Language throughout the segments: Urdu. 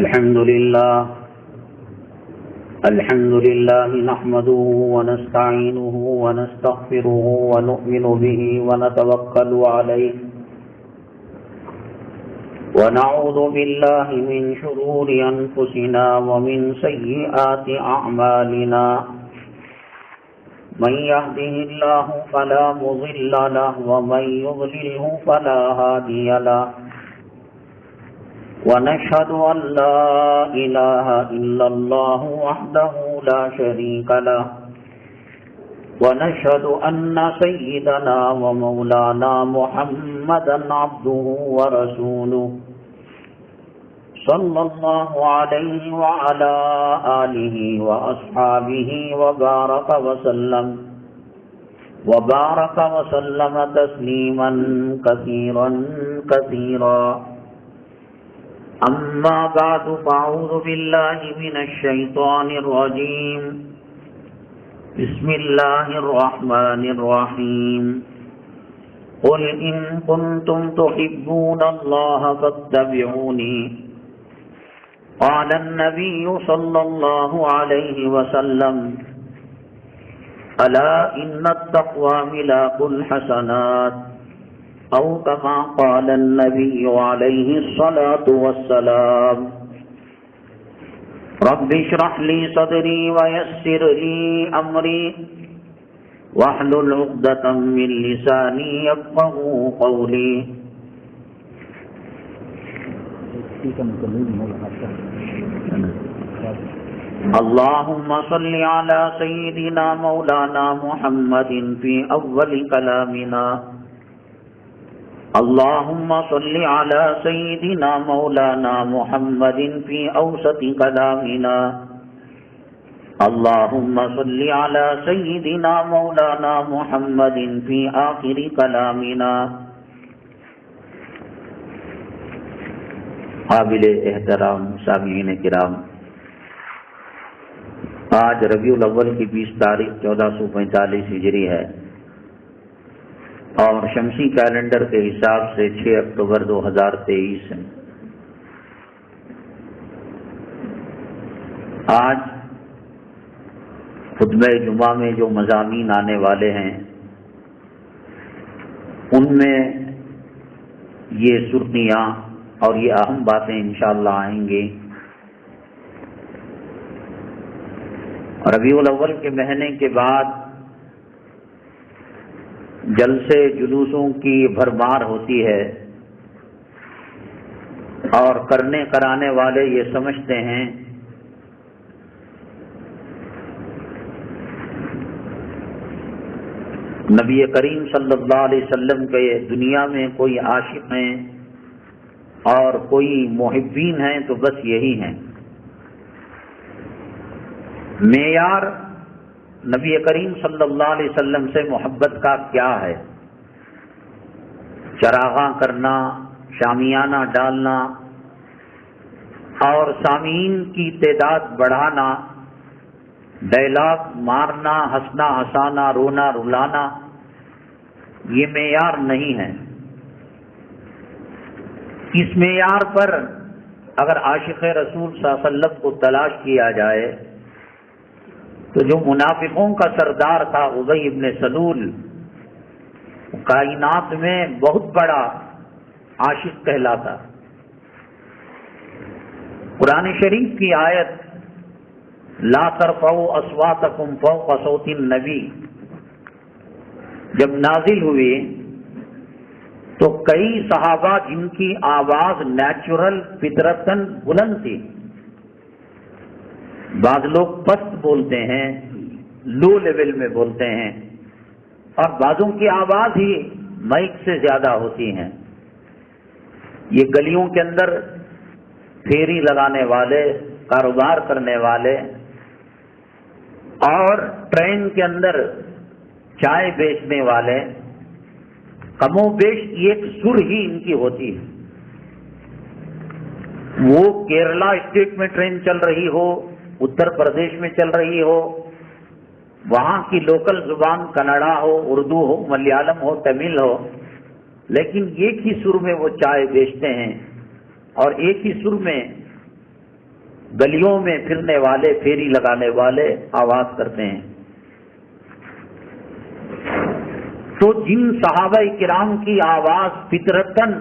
الحمد لله نحمده ونستعينه ونستغفره ونؤمن به ونتوكل عليه ونعوذ بالله من شرور أنفسنا ومن سيئات أعمالنا من يهده الله فلا مضل له ومن يضلله فلا هادي له ونشهد أن لا إله إلا الله وحده لا شريك له ونشهد أن سيدنا ومولانا محمدا عبده ورسوله صلى الله عليه وعلى آله وأصحابه وبارك وسلم تسليما كثيرا كثيرا أما بعد فأعوذ بالله من الشيطان الرجيم بسم الله الرحمن الرحيم قل إن كنتم تحبون الله فاتبعوني قال النبي صلى الله عليه وسلم ألا إن التقوى ملاك الحسنات أو كما قال النبي عليه الصلاة والسلام رب اشرح لي صدري ويسر لي أمري واحلل عقدة من لساني يفقهوا قولي اللهم صل على سيدنا مولانا محمد في أول كلامنا اللهم صل على سيدنا مولانا محمد في أوسط كلامنا اللهم صل على سيدنا مولانا محمد في آخر كلامنا. قابل احترام سامعین کرام، آج ربیع الاول کی 20 تاریخ 1445 ہجری ہے اور شمسی کیلنڈر کے حساب سے 6 اکتوبر 2023 ہے. آج خطبہ جمعہ میں جو مضامین آنے والے ہیں ان میں یہ سرخیاں اور یہ اہم باتیں انشاءاللہ آئیں گی. ربیع الاول کے مہینے کے بعد جلسے جلوسوں کی بھرمار ہوتی ہے اور کرنے کرانے والے یہ سمجھتے ہیں نبی کریم صلی اللہ علیہ وسلم کے دنیا میں کوئی عاشق ہیں اور کوئی محبین ہیں تو بس یہی ہیں. معیار نبی کریم صلی اللہ علیہ وسلم سے محبت کا کیا ہے؟ چراغاں کرنا، شامیانہ ڈالنا اور سامعین کی تعداد بڑھانا، ڈائلاگ مارنا، ہنسنا ہنسانا، رونا رلانا، یہ معیار نہیں ہے. اس معیار پر اگر عاشق رسول صلی اللہ علیہ وسلم کو تلاش کیا جائے تو جو منافقوں کا سردار تھا ابی ابن سلول، کائنات میں بہت بڑا عاشق کہلاتا. قرآن شریف کی آیت لا ترفعوا اصواتکم فوق صوت النبی جب نازل ہوئی تو کئی صحابہ جن کی آواز نیچرل فطرتاً بلند تھی، بعض لوگ پست بولتے ہیں، لو لیول میں بولتے ہیں، اور بعضوں کی آواز ہی مائک سے زیادہ ہوتی ہیں. یہ گلیوں کے اندر پھیری لگانے والے، کاروبار کرنے والے اور ٹرین کے اندر چائے بیچنے والے، کم و بیش ایک سر ہی ان کی ہوتی ہے. وہ کیرلا اسٹیٹ میں ٹرین چل رہی ہو، اتر پردیش میں چل رہی ہو، وہاں کی لوکل زبان کنڑا ہو، اردو ہو، ملیالم ہو، تمل ہو، لیکن ایک ہی سر میں وہ چائے بیچتے ہیں اور ایک ہی سر میں گلیوں میں پھرنے والے، پھیری لگانے والے آواز کرتے ہیں۔ تو جن صحابہ کرام کی آواز فطرتاً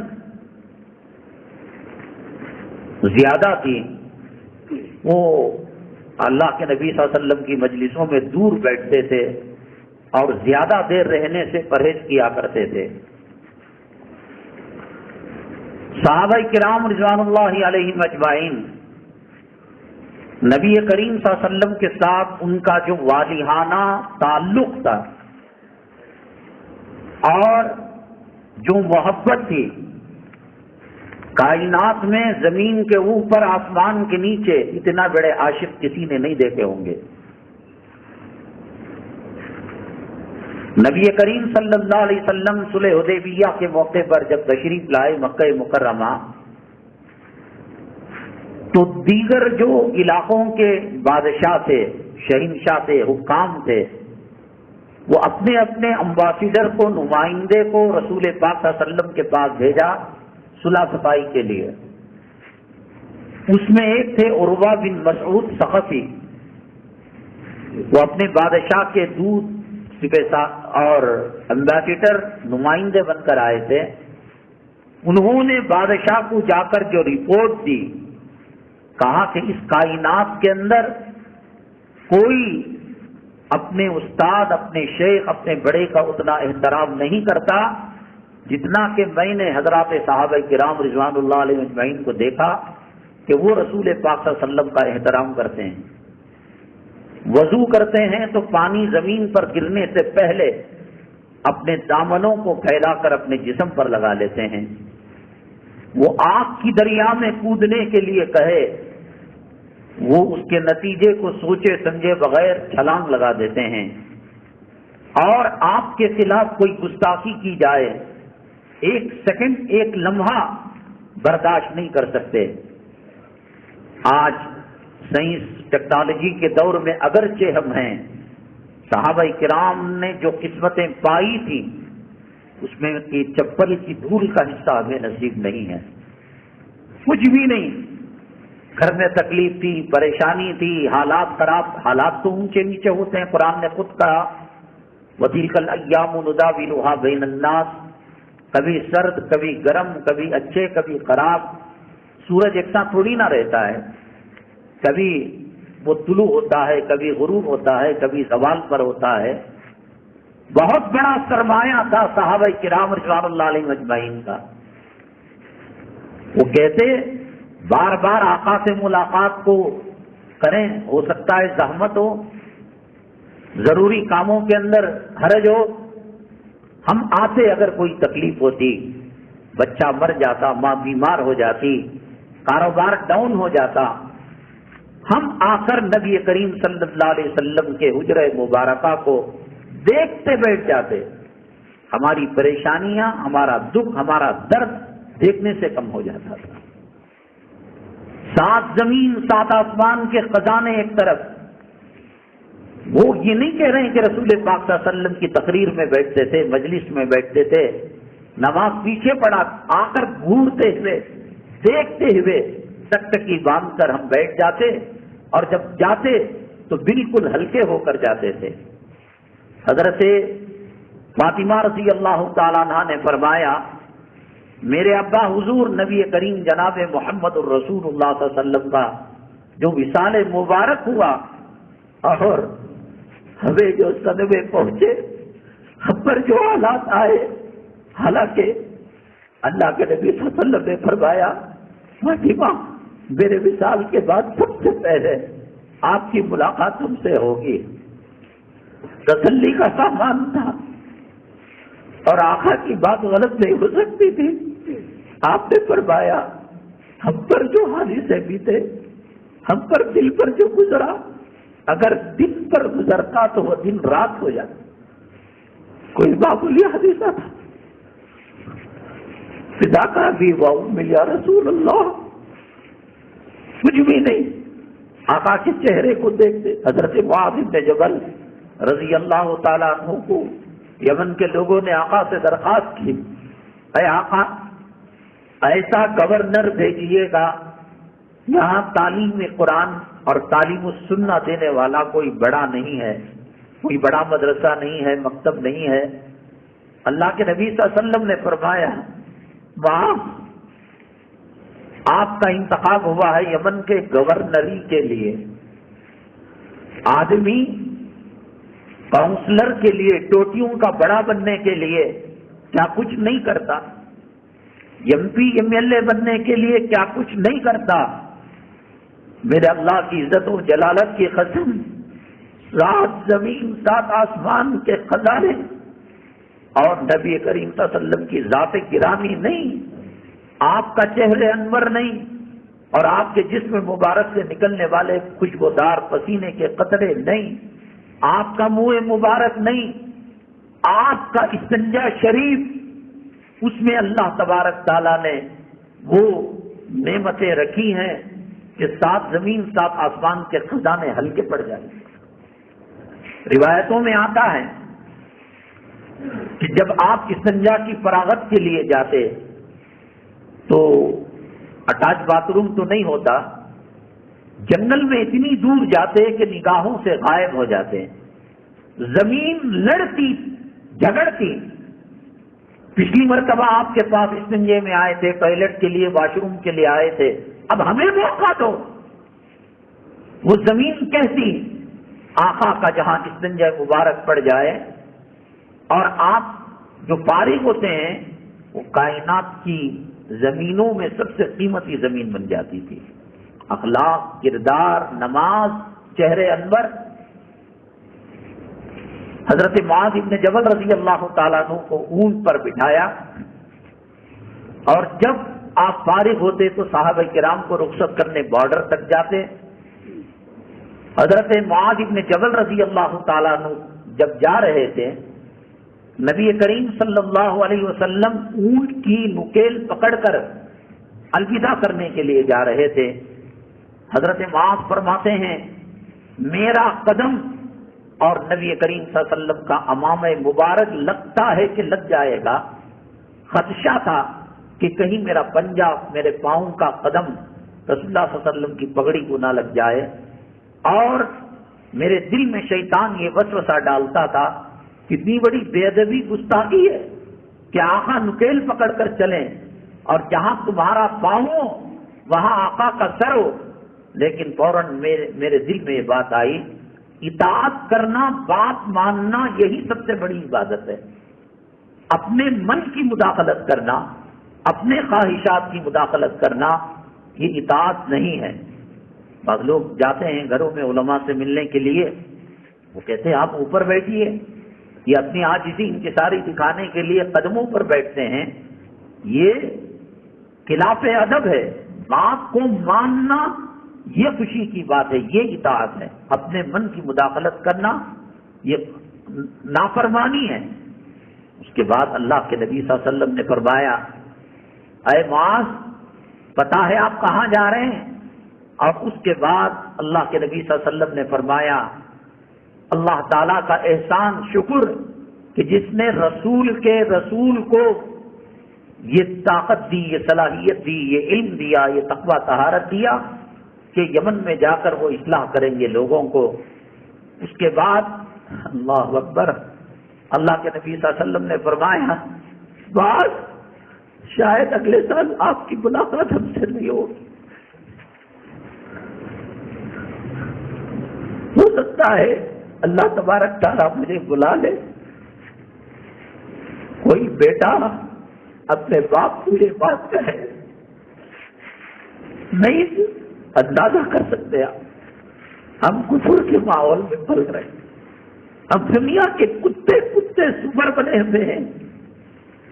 زیادہ تھی، وہ اللہ کے نبی صلی اللہ علیہ وسلم کی مجلسوں میں دور بیٹھتے تھے اور زیادہ دیر رہنے سے پرہیز کیا کرتے تھے۔ صحابہ کرام رضوان اللہ علیہم اجمعین، نبی کریم صلی اللہ علیہ وسلم کے ساتھ ان کا جو والہانہ تعلق تھا اور جو محبت تھی، کائنات میں زمین کے اوپر آسمان کے نیچے اتنا بڑے عاشق کسی نے نہیں دیکھے ہوں گے۔ نبی کریم صلی اللہ علیہ وسلم صلح حدیبیہ کے موقع پر جب تشریف لائے مکہ مکرمہ، تو دیگر جو علاقوں کے بادشاہ تھے، شہنشاہ تھے، حکام تھے، وہ اپنے اپنے امباسڈر کو، نمائندے کو رسول پاک صلی اللہ علیہ وسلم کے پاس بھیجا صلح صفائی کے لیے۔ اس میں ایک تھے عروہ بن مسعود ثقفی، وہ اپنے بادشاہ کے دودھ اور امبیسڈر نمائندے بن کر آئے تھے۔ انہوں نے بادشاہ کو جا کر جو رپورٹ دی، کہا کہ اس کائنات کے اندر کوئی اپنے استاد، اپنے شیخ، اپنے بڑے کا اتنا احترام نہیں کرتا جتنا کہ میں نے حضرات صحابہ کرام رضوان اللہ علیہ اجمعین کو دیکھا کہ وہ رسول پاک صلی اللہ علیہ وسلم کا احترام کرتے ہیں۔ وضو کرتے ہیں تو پانی زمین پر گرنے سے پہلے اپنے دامنوں کو پھیلا کر اپنے جسم پر لگا لیتے ہیں۔ وہ آگ کی دریا میں کودنے کے لیے کہے، وہ اس کے نتیجے کو سوچے سمجھے بغیر چھلانگ لگا دیتے ہیں۔ اور آپ کے خلاف کوئی گستاخی کی جائے، ایک سیکنڈ، ایک لمحہ برداشت نہیں کر سکتے۔ آج سائنس ٹیکنالوجی کے دور میں اگرچہ ہم ہیں، صحابہ کرام نے جو قسمتیں پائی تھی اس میں کی چپل کی دھول کا حصہ ہمیں نصیب نہیں ہے، کچھ بھی نہیں۔ گھر میں تکلیف تھی، پریشانی تھی، حالات خراب، حالات تو اونچے نیچے ہوتے ہیں۔ قرآن نے خود کہا وَتِلْكَ الْأَيَّامُ نُدَاوِلُهَا بَيْنَ النَّاسِ، کبھی سرد، کبھی گرم، کبھی اچھے، کبھی خراب۔ سورج یکساں تھوڑی نہ رہتا ہے، کبھی وہ طلوع ہوتا ہے، کبھی غروب ہوتا ہے، کبھی زوال پر ہوتا ہے۔ بہت بڑا سرمایہ تھا صحابہ کرام رضوان اللہ علیہ اجمعین کا۔ وہ کہتے بار بار آقا سے ملاقات کو کریں، ہو سکتا ہے زحمت ہو، ضروری کاموں کے اندر حرج ہو، ہم آتے، اگر کوئی تکلیف ہوتی، بچہ مر جاتا، ماں بیمار ہو جاتی، کاروبار ڈاؤن ہو جاتا، ہم آ کر نبی کریم صلی اللہ علیہ وسلم کے حجرہ مبارکہ کو دیکھتے بیٹھ جاتے، ہماری پریشانیاں، ہمارا دکھ، ہمارا درد دیکھنے سے کم ہو جاتا تھا۔ 7 زمین 7 آسمان کے خزانے ایک طرف، وہ یہ نہیں کہہ رہے ہیں کہ رسول پاک صلی اللہ علیہ وسلم کی تقریر میں بیٹھتے تھے، مجلس میں بیٹھتے تھے، نماز پیچھے پڑا، آ کر گھورتے ہوئے، دیکھتے ہوئے ٹکٹکی باندھ کر ہم بیٹھ جاتے، اور جب جاتے تو بالکل ہلکے ہو کر جاتے تھے۔ حضرت فاطمہ رضی اللہ تعالیٰ عنہ نے فرمایا، میرے ابا حضور نبی کریم جناب محمد الرسول اللہ صلی اللہ علیہ وسلم کا جو وصال مبارک ہوا اور ہمیں جو صدمے پہنچے، ہم پر جو حالات آئے، حالانکہ اللہ کے نبی صلی اللہ علیہ وسلم نے فرمایا فاطمہ میرے وصال کے بعد سب سے پہلے آپ کی ملاقات ہم سے ہوگی۔ تسلی کا سامان تھا اور آقا کی بات غلط نہیں ہو سکتی تھی۔ آپ نے فرمایا ہم پر جو حادثے بیتے، ہم پر دل پر جو گزرا، اگر دن پر گزرتا تو وہ دن رات ہو جاتا، کوئی معمولی حادثہ تھا۔ فدا کا بھی وَأُمِّ یا رسول اللہ، کچھ بھی نہیں۔ آقا کے چہرے کو دیکھتے، حضرت معاذ بن جبل رضی اللہ تعالیٰ عنہ کو یمن کے لوگوں نے آقا سے درخواست کی، اے آقا ایسا گورنر بھیجیے گا یہاں تعلیم قرآن اور تعلیم السنہ دینے والا کوئی بڑا نہیں ہے، کوئی بڑا مدرسہ نہیں ہے، مکتب نہیں ہے۔ اللہ کے نبی صلی اللہ علیہ وسلم نے فرمایا وہاں آپ کا انتخاب ہوا ہے یمن کے گورنری کے لیے۔ آدمی کاؤنسلر کے لیے، ٹوٹیوں کا بڑا بننے کے لیے کیا کچھ نہیں کرتا، M P M L A بننے کے لیے کیا کچھ نہیں کرتا۔ میرے اللہ کی عزت و جلالت کی قسم، 7 زمین 7 آسمان کے خزانے اور نبی کریم صلی اللہ علیہ وسلم کی ذات گرامی نہیں، آپ کا چہرے انور نہیں، اور آپ کے جسم مبارک سے نکلنے والے خوشبودار پسینے کے قطرے نہیں، آپ کا منہ مبارک نہیں، آپ کا استنجا شریف، اس میں اللہ تبارک تعالیٰ نے وہ نعمتیں رکھی ہیں کہ 7 زمین 7 آسمان کے خزانے ہلکے پڑ جائیں گے۔ روایتوں میں آتا ہے کہ جب آپ استنجا کی فراغت کے لیے جاتے تو اٹیچ باتھ روم تو نہیں ہوتا، جنگل میں اتنی دور جاتے کہ نگاہوں سے غائب ہو جاتے، زمین لڑتی جھگڑتی۔ پچھلی مرتبہ آپ کے پاس استنجے میں آئے تھے، ٹوائلٹ کے لیے، واش روم کے لیے آئے تھے، اب ہمیں موقع دو۔ وہ زمین کہتی آقا کا جہاں استنجا مبارک پڑ جائے، اور آپ جو فارغ ہوتے ہیں وہ کائنات کی زمینوں میں سب سے قیمتی زمین بن جاتی تھی۔ اخلاق، کردار، نماز، چہرے انور۔ حضرت معاذ ابن جبل رضی اللہ تعالیٰ عنہ کو اونٹ پر بٹھایا، اور جب آپ فارغ ہوتے تو صحابہ کرام کو رخصت کرنے بارڈر تک جاتے۔ حضرت معاذ ابن جبل رضی اللہ تعالیٰ عنہ جب جا رہے تھے، نبی کریم صلی اللہ علیہ وسلم اونٹ کی نکیل پکڑ کر الوداع کرنے کے لیے جا رہے تھے۔ حضرت معاذ فرماتے ہیں میرا قدم اور نبی کریم صلی اللہ علیہ وسلم کا امامہ مبارک لگتا ہے کہ لگ جائے گا، خدشہ تھا کہ کہیں میرا پنجہ، میرے پاؤں کا قدم رسول اللہ صلی اللہ علیہ وسلم کی پگڑی کو نہ لگ جائے، اور میرے دل میں شیطان یہ وسوسہ ڈالتا تھا کتنی بڑی بے ادبی گستاخی ہے کہ آقا نکیل پکڑ کر چلیں اور جہاں تمہارا پاؤں ہو وہاں آقا کا سر ہو۔ لیکن فوراً میرے دل میں یہ بات آئی، اطاعت کرنا، بات ماننا، یہی سب سے بڑی عبادت ہے۔ اپنے من کی مداخلت کرنا، اپنے خواہشات کی مداخلت کرنا، یہ اطاعت نہیں ہے۔ بعض لوگ جاتے ہیں گھروں میں علماء سے ملنے کے لیے، وہ کہتے ہیں آپ اوپر بیٹھیے، یہ اپنی عاجزی انکساری دکھانے کے لیے قدموں پر بیٹھتے ہیں، یہ خلاف ادب ہے۔ بات کو ماننا یہ خوشی کی بات ہے، یہ اطاعت ہے۔ اپنے من کی مداخلت کرنا یہ نافرمانی ہے۔ اس کے بعد اللہ کے نبی صلی اللہ علیہ وسلم نے فرمایا اے معاذ پتا ہے آپ کہاں جا رہے ہیں؟ اور اس کے بعد اللہ کے نبی صلی اللہ علیہ وسلم نے فرمایا اللہ تعالیٰ کا احسان شکر کہ جس نے رسول کو یہ طاقت دی، یہ صلاحیت دی، یہ علم دیا، یہ تقویٰ طہارت دیا کہ یمن میں جا کر وہ اصلاح کریں گے لوگوں کو۔ اس کے بعد اللہ اکبر، اللہ کے نبی صلی اللہ علیہ وسلم نے فرمایا بس شاید اگلے سال آپ کی ملاقات ہم سے نہیں ہوگی، ہو سکتا ہے اللہ تبارک تعالیٰ مجھے بلا لے۔ کوئی بیٹا اپنے باپ کو یہ بات کہے، نہیں اندازہ کر سکتے آپ، ہم کفر کے ماحول میں پل رہے ہیں، ہم دنیا کے کتے سور بنے ہوئے ہیں،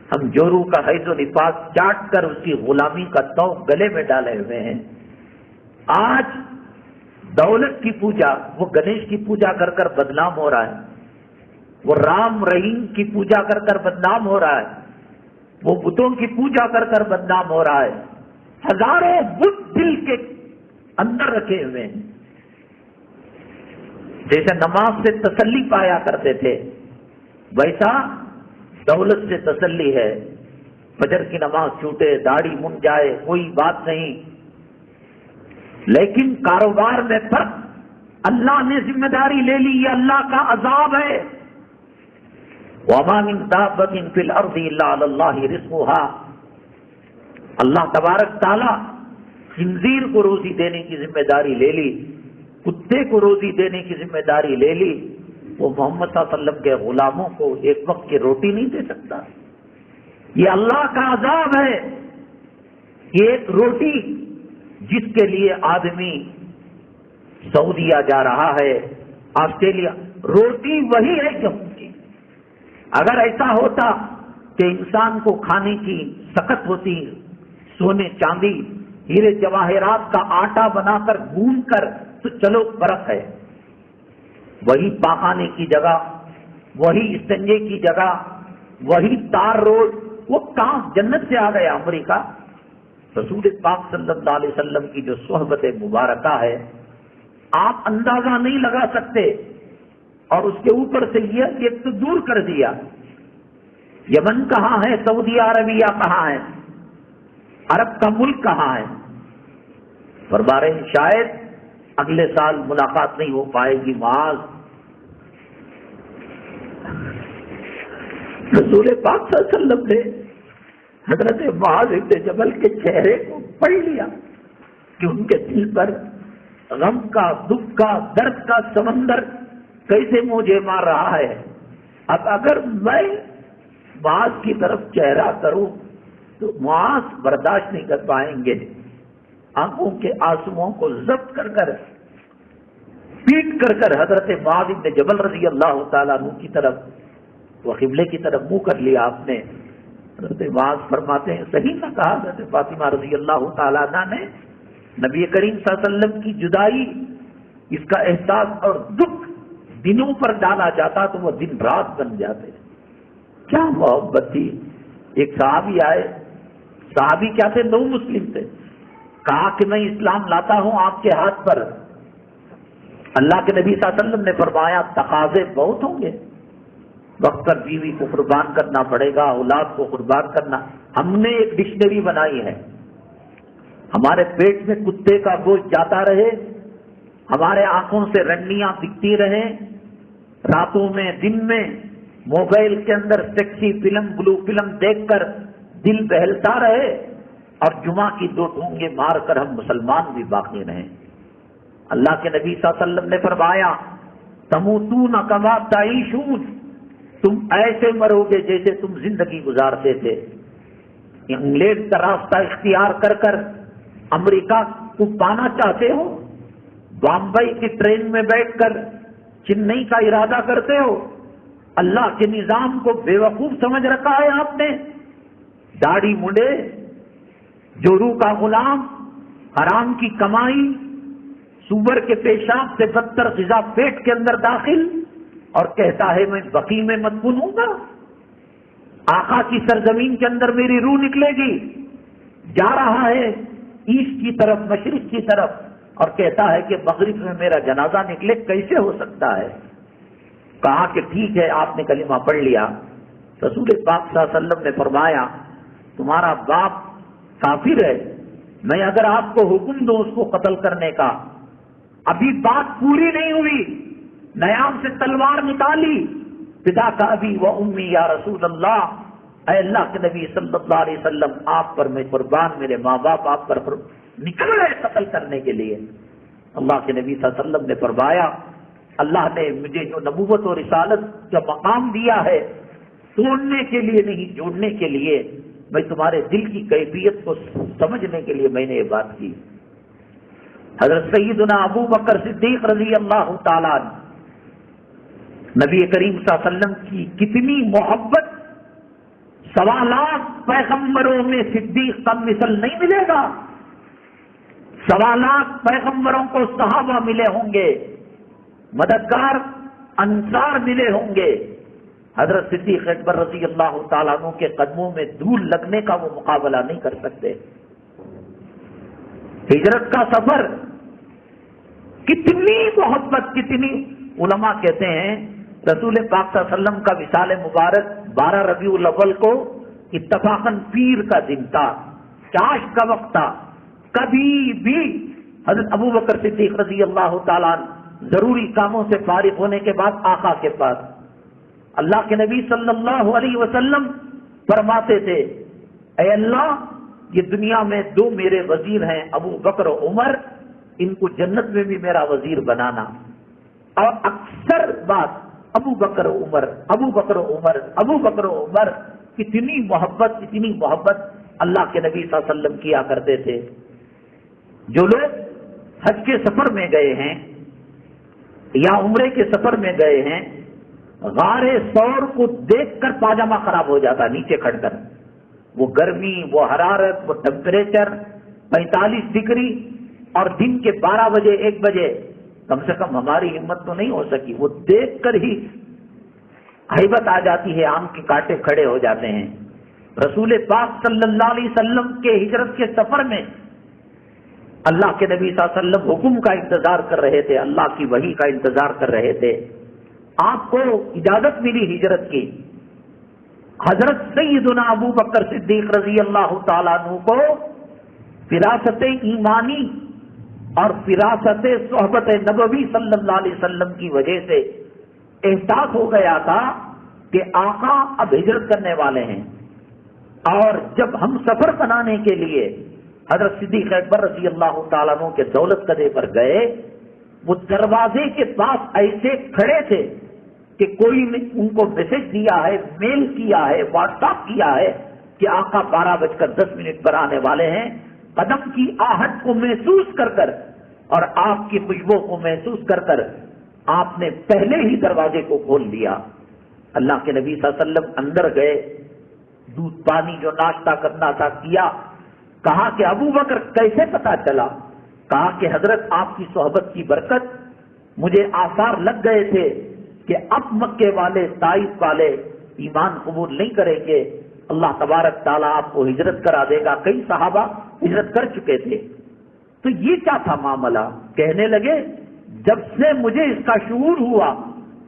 ہم جورو کا حیض و نفاس چاٹ کر اس کی غلامی کا توق گلے میں ڈالے ہوئے ہیں۔ آج دولت کی پوجا، وہ گنیش کی پوجا کر کر بدنام ہو رہا ہے، وہ رام رحیم کی پوجا کر کر بدنام ہو رہا ہے، وہ بتوں کی پوجا کر کر بدنام ہو رہا ہے۔ ہزاروں بت دل کے اندر رکھے ہوئے ہیں۔ جیسے نماز سے تسلی پایا کرتے تھے ویسا دولت سے تسلی ہے۔ فجر کی نماز چھوٹے، داڑھی منڈ جائے، کوئی بات نہیں، لیکن کاروبار میں فرق، اللہ نے ذمہ داری لے لی، یہ اللہ کا عذاب ہے۔ وَمَا مِن دَابَّةٍ فِي الْأَرْضِ إِلَّا عَلَى اللَّهِ رِزْقُهَا، اللہ تبارک تعالیٰ خنزیر کو روزی دینے کی ذمہ داری لے لی، کتے کو روزی دینے کی ذمہ داری لے لی، وہ محمد صلی اللہ علیہ وسلم کے غلاموں کو ایک وقت کی روٹی نہیں دے سکتا۔ یہ اللہ کا عذاب ہے کہ ایک روٹی جس کے لیے آدمی سعودیہ جا رہا ہے، آسٹریلیا، روٹی وہی ہے گیہوں کی۔ اگر ایسا ہوتا کہ انسان کو کھانے کی سخت ہوتی، سونے چاندی ہیرے جواہرات کا آٹا بنا کر گون کر تو چلو فرق ہے، وہی پاخانے کی جگہ، وہی استنجے کی جگہ، وہی تار روڈ، وہ کہاں جنت سے آ گیا امریکہ؟ رسول پاک صلی اللہ علیہ وسلم کی جو صحبت مبارکہ ہے آپ اندازہ نہیں لگا سکتے، اور اس کے اوپر سے یہ تو دور کر دیا۔ یمن کہاں ہے؟ سعودی عربیہ کہاں ہے؟ عرب کا ملک کہاں ہے؟ فرما رہے ہیں شاید اگلے سال ملاقات نہیں ہو پائے گی، معاذ۔ رسول پاک صلی اللہ علیہ وسلم نے حضرت معاذ ابن جبل کے چہرے کو پڑھ لیا کہ ان کے دل پر غم کا، دکھ کا، درد کا سمندر کیسے موجے مار رہا ہے۔ اب اگر میں معاذ کی طرف چہرہ کروں تو معاذ برداشت نہیں کر پائیں گے، آنکھوں کے آنسوؤں کو ضبط کر کر پیٹ کر حضرت معاذ بن جبل رضی اللہ تعالیٰ عنہ کی طرف، وہ قبلے کی طرف منہ کر لیا آپ نے۔ حضرت معاذ فرماتے ہیں صحیح نہ کہا حضرت فاطمہ رضی اللہ تعالیٰ عنہ نے، نبی کریم صلی اللہ علیہ وسلم کی جدائی، اس کا احساس اور دکھ دنوں پر ڈالا جاتا تو وہ دن رات بن جاتے۔ کیا محبت تھی۔ ایک صحابی آئے، صحابی کیا تھے؟ نو مسلم تھے، کہا کہ میں اسلام لاتا ہوں آپ کے ہاتھ پر۔ اللہ کے نبی صلی اللہ علیہ وسلم نے فرمایا تقاضے بہت ہوں گے، وقت پر بیوی کو قربان کرنا پڑے گا، اولاد کو قربان کرنا۔ ہم نے ایک ڈکشنری بنائی ہے، ہمارے پیٹ میں کتے کا گوشت جاتا رہے، ہمارے آنکھوں سے رنڈیاں دکھتی رہیں، راتوں میں دن میں موبائل کے اندر سیکسی فلم، بلو فلم دیکھ کر دل بہلتا رہے، اور جمعہ کی 2 ٹھونگے مار کر ہم مسلمان بھی باقی رہیں۔ اللہ کے نبی صلی اللہ علیہ وسلم نے فرمایا تموتون کما تعیشون، تم ایسے مرو گے جیسے تم زندگی گزارتے تھے۔ انگلینڈ کا راستہ اختیار کر کر امریکہ کو پانا چاہتے ہو، بامبئی کی ٹرین میں بیٹھ کر چنئی کا ارادہ کرتے ہو، اللہ کے نظام کو بے وقوف سمجھ رکھا ہے آپ نے۔ داڑھی منڈے، جورو کا غلام، حرام کی کمائی، سور کے پیشاب سے بدتر غذا پیٹ کے اندر داخل، اور کہتا ہے میں بقی میں مدفون ہوں گا، آقا کی سرزمین کے اندر میری روح نکلے گی۔ جا رہا ہے ایسٹ کی طرف، مشرق کی طرف، اور کہتا ہے کہ مغرب میں میرا جنازہ نکلے، کیسے ہو سکتا ہے؟ کہا کہ ٹھیک ہے، آپ نے کلمہ پڑھ لیا۔ رسول پاک صلی اللہ علیہ وسلم نے فرمایا تمہارا باپ کافر ہے، میں اگر آپ کو حکم دوں اس کو قتل کرنے کا، ابھی بات پوری نہیں ہوئی، نیام سے تلوار نکالی، پتا کا ابھی و امی یا رسول اللہ، اے اللہ کے نبی صلی اللہ علیہ وسلم آپ پر میں قربان، میرے ماں باپ آپ پر نکل رہے قتل کرنے کے لیے۔ اللہ کے نبی صلی اللہ علیہ وسلم نے فرمایا اللہ نے مجھے جو نبوت اور رسالت کا مقام دیا ہے توڑنے کے لیے نہیں، جوڑنے کے لیے، میں تمہارے دل کی کیفیت کو سمجھنے کے لیے میں نے یہ بات کی۔ حضرت سیدنا ابو بکر صدیق رضی اللہ تعالیٰ نبی کریم صلی اللہ علیہ وسلم کی کتنی محبت، 1.25 لاکھ پیغمبروں میں صدیق کا مثل نہیں ملے گا، 1.25 لاکھ پیغمبروں کو صحابہ ملے ہوں گے، مددگار انصار ملے ہوں گے، حضرت صدیق اکبر رضی اللہ تعالیٰ عنہ کے قدموں میں دھول لگنے کا وہ مقابلہ نہیں کر سکتے۔ ہجرت کا سفر، کتنی محبت، کتنی، علماء کہتے ہیں رسول پاک صلی اللہ علیہ وسلم کا وصال مبارک 12 ربیع الاول کو اتفاقاً پیر کا دن تھا، چاش کا وقت تھا، کبھی بھی حضرت ابو بکر صدیق رضی اللہ تعالیٰ ضروری کاموں سے فارغ ہونے کے بعد آقا کے پاس، اللہ کے نبی صلی اللہ علیہ وسلم فرماتے تھے اے اللہ، یہ دنیا میں دو میرے وزیر ہیں، ابو بکر و عمر، ان کو جنت میں بھی میرا وزیر بنانا۔ اور اکثر بات ابو بکر و عمر، ابو بکر و عمر، ابو بکر و عمر، اتنی محبت اللہ کے نبی صلی اللہ علیہ وسلم کیا کرتے تھے۔ جو لوگ حج کے سفر میں گئے ہیں یا عمرے کے سفر میں گئے ہیں، غار ثور کو دیکھ کر پاجامہ خراب ہو جاتا نیچے کھڑ کر، وہ گرمی، وہ حرارت، وہ ٹمپریچر 45 ڈگری، اور دن کے 12 بجے 1 بجے، کم سے کم ہماری ہمت تو نہیں ہو سکی، وہ دیکھ کر ہی ہیبت آ جاتی ہے، آم کے کانٹے کھڑے ہو جاتے ہیں۔ رسول پاک صلی اللہ علیہ وسلم کے ہجرت کے سفر میں اللہ کے نبی صلی اللہ علیہ وسلم حکم کا انتظار کر رہے تھے، اللہ کی وحی کا انتظار کر رہے تھے۔ آپ کو اجازت ملی ہجرت کی، حضرت سیدنا ابو بکر صدیق رضی اللہ تعالیٰ عنہ کو فراست ایمانی اور فراست صحبت نبوی صلی اللہ علیہ وسلم کی وجہ سے احساس ہو گیا تھا کہ آقا اب ہجرت کرنے والے ہیں، اور جب ہم سفر بنانے کے لیے حضرت صدیق اکبر رضی اللہ تعالیٰ عنہ کے دولت قدے پر گئے، وہ دروازے کے پاس ایسے کھڑے تھے کہ کوئی نے ان کو میسج دیا ہے، میل کیا ہے، واٹس ایپ کیا ہے کہ آقا 12:10 پر آنے والے ہیں۔ قدم کی آہٹ کو محسوس کر کر اور آپ کی خوشبو کو محسوس کر کر آپ نے پہلے ہی دروازے کو کھول دیا۔ اللہ کے نبی صلی اللہ علیہ وسلم اندر گئے، دودھ پانی جو ناشتہ کرنا تھا کیا، کہا کہ ابو بکر کیسے پتا چلا؟ کہا کہ حضرت آپ کی صحبت کی برکت، مجھے آثار لگ گئے تھے کہ اب مکے والے، طائف والے ایمان قبول نہیں کریں گے، اللہ تبارک تعالیٰ آپ کو ہجرت کرا دے گا۔ کئی صحابہ ہجرت کر چکے تھے۔ تو یہ کیا تھا معاملہ؟ کہنے لگے جب سے مجھے اس کا شعور ہوا،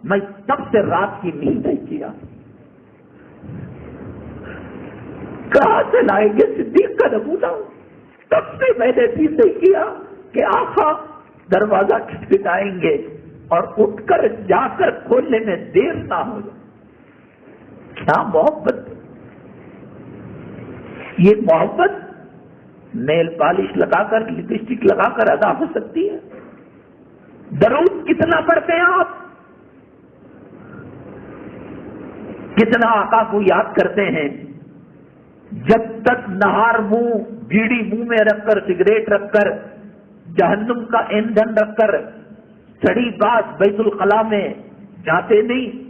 میں تب سے رات کی نیند نہیں کیا۔ کہاں سے لائیں گے صدیق کا نمونہ؟ تب سے میں نے نیند نہیں کیا کہ آقا دروازہ کھٹکھٹائیں گے اور اٹھ کر جا کر کھولنے میں دیر نہ ہو جائے۔ کیا محبت! یہ محبت نیل پالش لگا کر، لپسٹک لگا کر ادا ہو سکتی ہے؟ درود کتنا پڑھتے ہیں آپ؟ کتنا آقا کو یاد کرتے ہیں؟ جب تک نہار منہ، بیڑی منہ میں رکھ کر، سگریٹ رکھ کر، جہنم کا ایندھن رکھ کر سڑی بات بیت الخلا میں جاتے نہیں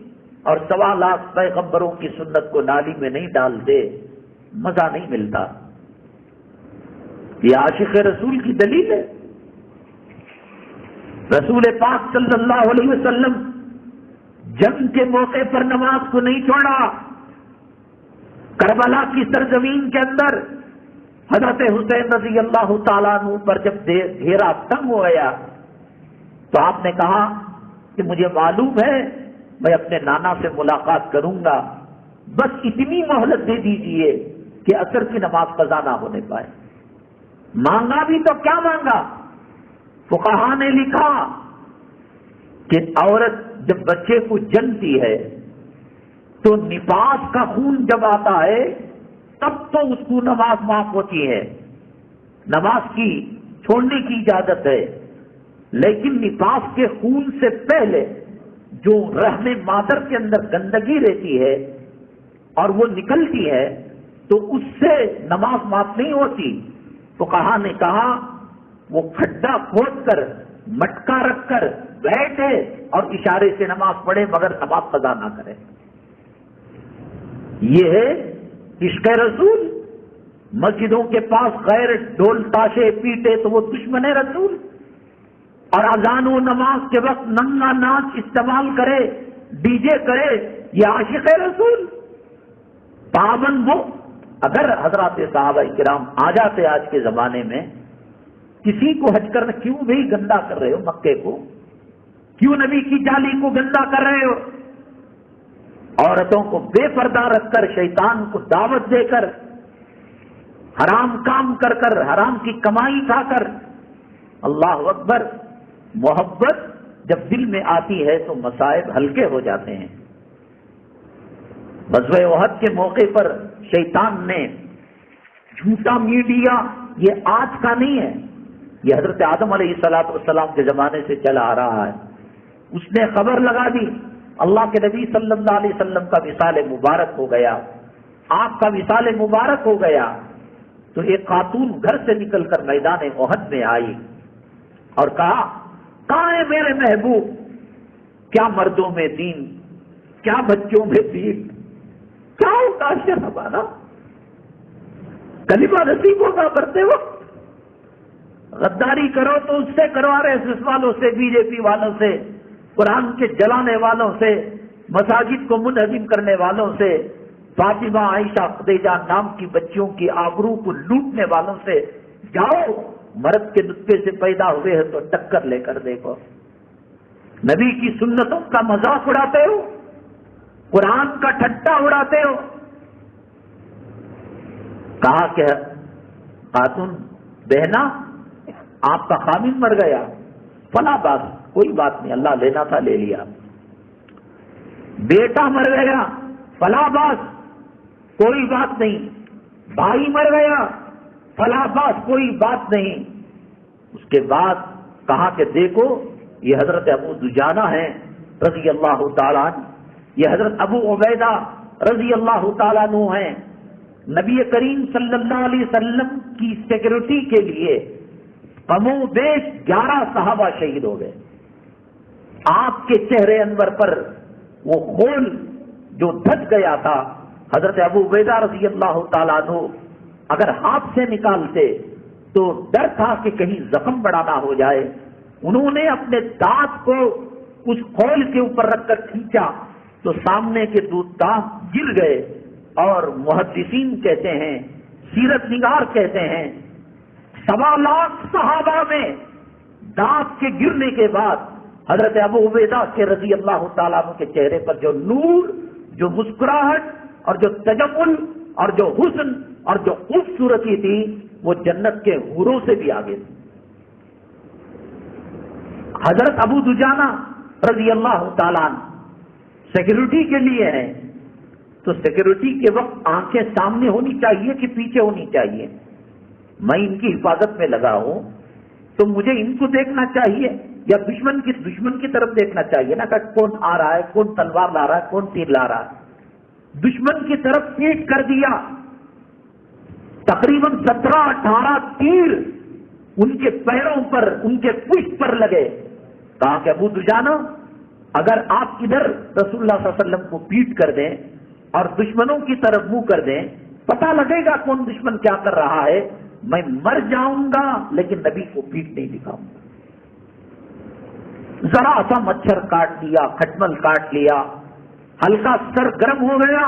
اور 1.25 لاکھ پیغمبروں کی سنت کو نالی میں نہیں ڈالتے، مزہ نہیں ملتا۔ یہ عاشق رسول کی دلیل ہے۔ رسول پاک صلی اللہ علیہ وسلم جنگ کے موقع پر نماز کو نہیں چھوڑا۔ کربلا کی سرزمین کے اندر حضرت حسین رضی اللہ تعالیٰ عنہ پر جب گھیرا تنگ ہو گیا تو آپ نے کہا کہ مجھے معلوم ہے میں اپنے نانا سے ملاقات کروں گا، بس اتنی مہلت دے دیجئے کہ عصر کی نماز قضا نہ ہونے پائے۔ مانگا بھی تو کیا مانگا؟ فقہا نے لکھا کہ عورت جب بچے کو جنتی ہے تو نفاس کا خون جب آتا ہے تب تو اس کو نماز معاف ہوتی ہے، نماز کی چھوڑنے کی اجازت ہے، لیکن نفاس کے خون سے پہلے جو رحم مادر کے اندر گندگی رہتی ہے اور وہ نکلتی ہے تو اس سے نماز معاف نہیں ہوتی۔ فقہا نے کہا وہ کھڈا کھود کر، مٹکا رکھ کر بیٹھے اور اشارے سے نماز پڑھے مگر نماز قضا نہ کرے۔ یہ ہے عشق رسول۔ مسجدوں کے پاس غیر ڈھول تاشے پیٹے تو وہ دشمن رسول، اور اذان و نماز کے وقت ننگا ناچ استعمال کرے، ڈی جے کرے، یہ عاشق رسول۔ پابند وہ اگر حضرات صحابہ کرام آ جاتے آج کے زمانے میں، کسی کو حج کرنا کیوں بھی گندا کر رہے ہو؟ مکے کو کیوں نبی کی جالی کو گندا کر رہے ہو؟ عورتوں کو بے پردہ رکھ کر، شیطان کو دعوت دے کر، حرام کام کر کر، حرام کی کمائی کھا کر اللہ اکبر. محبت جب دل میں آتی ہے تو مصائب ہلکے ہو جاتے ہیں. غزوہ احد کے موقع پر شیطان نے جھوٹا میڈیا، یہ آج کا نہیں ہے، یہ حضرت آدم علیہ السلام کے زمانے سے چلا آ رہا ہے. اس نے خبر لگا دی اللہ کے نبی صلی اللہ علیہ وسلم کا وصال مبارک ہو گیا، آپ کا وصال مبارک ہو گیا. تو ایک خاتون گھر سے نکل کر میدان احد میں آئی اور کہا کہاں ہے میرے محبوب؟ کیا مردوں میں دین، کیا بچوں میں دین، کیا ہوگا ہمارا کلمہ نصیب ہوگا کرتے وقت؟ غداری کرو تو اس سے کرو، RSS والوں سے، BJP والوں سے، قرآن کے جلانے والوں سے، مساجد کو منہدم کرنے والوں سے، فاطمہ عائشہ خدیجہ نام کی بچیوں کی آبرو کو لوٹنے والوں سے. جاؤ، مرد کے نطفے سے پیدا ہوئے ہیں تو ٹکر لے کر دیکھو. نبی کی سنتوں کا مذاق اڑاتے ہو، قرآن کا ٹھٹا اڑاتے ہو. کہا کہ خاتون بہنا آپ کا خامن مر گیا، فلاں بات، کوئی بات نہیں، اللہ لینا تھا لے لیا. بیٹا مر گیا، فلاں بات، کوئی بات نہیں. بھائی مر گیا، فلاں بات، کوئی بات نہیں. اس کے بعد کہا کہ دیکھو یہ حضرت ابو دجانہ ہیں رضی اللہ تعالیٰ عنہ، یہ حضرت ابو عبیدہ رضی اللہ تعالیٰ عنہ ہیں. نبی کریم صلی اللہ علیہ وسلم کی سیکورٹی کے لیے کم و بیش 11 صحابہ شہید ہو گئے. آپ کے چہرے انور پر وہ خون جو دھس گیا تھا، حضرت ابو عبیدہ رضی اللہ تعالیٰ عنہ اگر ہاتھ سے نکالتے تو ڈر تھا کہ کہیں زخم بڑا نہ ہو جائے. انہوں نے اپنے دانت کو اس خول کے اوپر رکھ کر کھینچا تو سامنے کے دو دانت گر گئے. اور محدثین کہتے ہیں، سیرت نگار کہتے ہیں 1.25 لاکھ صحابہ میں دانت کے گرنے کے بعد حضرت ابو عبیدہ کے رضی اللہ تعالیٰ عنہ کے چہرے پر جو نور، جو مسکراہٹ اور جو تجمل اور جو حسن اور جو خوبصورتی تھی وہ جنت کے حوروں سے بھی آگے تھی. حضرت ابو دجانہ رضی اللہ تعالیٰ عنہ سیکورٹی کے لیے ہے تو سیکورٹی کے وقت آنکھیں سامنے ہونی چاہیے کہ پیچھے ہونی چاہیے؟ میں ان کی حفاظت میں لگا ہوں تو مجھے ان کو دیکھنا چاہیے یا دشمن کی طرف دیکھنا چاہیے نا، کہ کون آ رہا ہے، کون تلوار لا رہا ہے، کون تیر لا رہا ہے. دشمن کی طرف پیٹ کر دیا، تقریباً 17-18 تیر ان کے پیروں پر، ان کے پشت پر لگے. کہا کہ ابو دجانہ اگر آپ ادھر رسول اللہ صلی اللہ علیہ وسلم کو پیٹ کر دیں اور دشمنوں کی طرف منہ کر دیں، پتہ لگے گا کون دشمن کیا کر رہا ہے. میں مر جاؤں گا لیکن نبی کو پیٹ نہیں دکھاؤں گا. ذرا سا مچھر کاٹ لیا، کھٹمل کاٹ لیا، ہلکا سر گرم ہو گیا،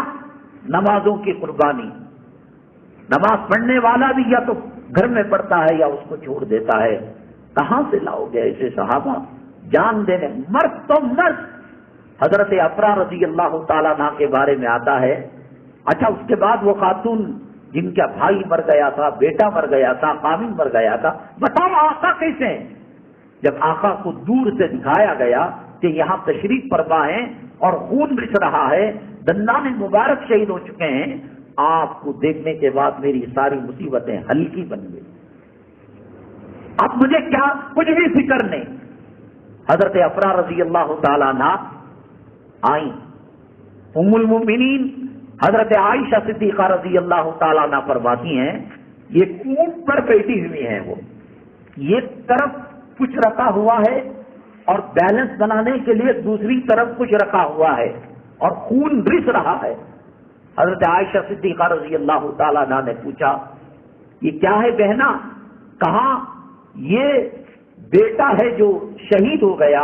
نمازوں کی قربانی. نماز پڑھنے والا بھی یا تو گھر میں پڑھتا ہے یا اس کو چھوڑ دیتا ہے. کہاں سے لاؤ گے ایسے صحابہ جان دینے؟ مرد تو مرد. حضرت افرا رضی اللہ تعالیٰ عنہ کے بارے میں آتا ہے. اچھا، اس کے بعد وہ خاتون جن کا بھائی مر گیا تھا، بیٹا مر گیا تھا، خامن مر گیا تھا، بتاؤ آقا کیسے ہیں؟ جب آقا کو دور سے دکھایا گیا کہ یہاں تشریف فرما ہے اور خون رس رہا ہے، دندان مبارک شہید ہو چکے ہیں، آپ کو دیکھنے کے بعد میری ساری مصیبتیں ہلکی بن گئی، اب مجھے کیا کچھ بھی فکر نہیں. حضرت افرا رضی اللہ تعالیٰ عنہ آئیں. ام المؤمنین حضرت عائشہ صدیقہ رضی اللہ تعالیٰ عنہ فرماتی ہیں یہ اونٹ پر بیٹھی ہوئی ہیں، وہ ایک طرف کچھ رکھا ہوا ہے اور بیلنس بنانے کے لیے دوسری طرف کچھ رکھا ہوا ہے اور خون رس رہا ہے. حضرت عائشہ صدیقہ رضی اللہ تعالیٰ عنہ نے پوچھا یہ کیا ہے بہنا؟ کہا یہ بیٹا ہے جو شہید ہو گیا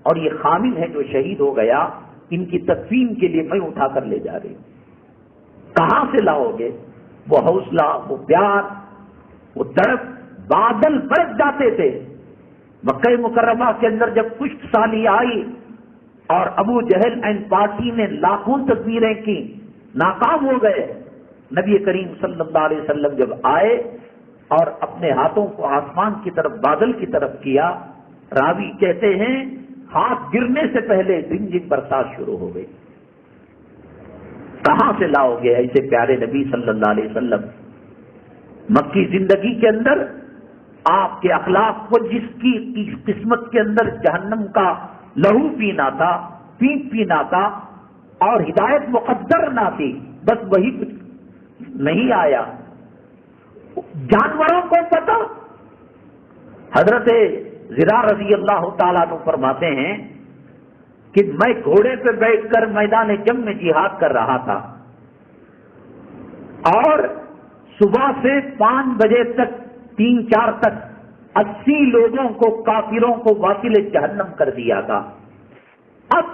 اور یہ خامن ہے جو شہید ہو گیا، ان کی تدفین کے لیے میں اٹھا کر لے جا رہی ہوں. کہاں سے لاؤ گے؟ وہ حوصلہ، وہ پیار، وہ تڑپ. بادل برس جاتے تھے. مکہ مکرمہ کے اندر جب خشک سالی آئی اور ابو جہل اینڈ پارٹی نے لاکھوں تدبیریں کی، ناکام ہو گئے. نبی کریم صلی اللہ علیہ وسلم جب آئے اور اپنے ہاتھوں کو آسمان کی طرف بادل کی طرف کیا. راوی کہتے ہیں ہاتھ گرنے سے پہلے رمجم برسات شروع ہو گئی. کہاں سے لاؤ گے ایسے پیارے نبی صلی اللہ علیہ وسلم؟ مکی زندگی کے اندر آپ کے اخلاق کو جس کی قسمت کے اندر جہنم کا لہو پینا تھا، پیپ پینا تھا اور ہدایت مقدر نہ تھی، بس وہی کچھ نہیں آیا. جانوروں کو پتا. حضرت زرار رضی اللہ تعالیٰ عنہ فرماتے ہیں کہ میں گھوڑے پہ بیٹھ کر میدان جنگ میں جہاد کر رہا تھا اور صبح سے 5 بجے تک 3-4 تک 80 لوگوں کو، کافروں کو واصل جہنم کر دیا تھا. اب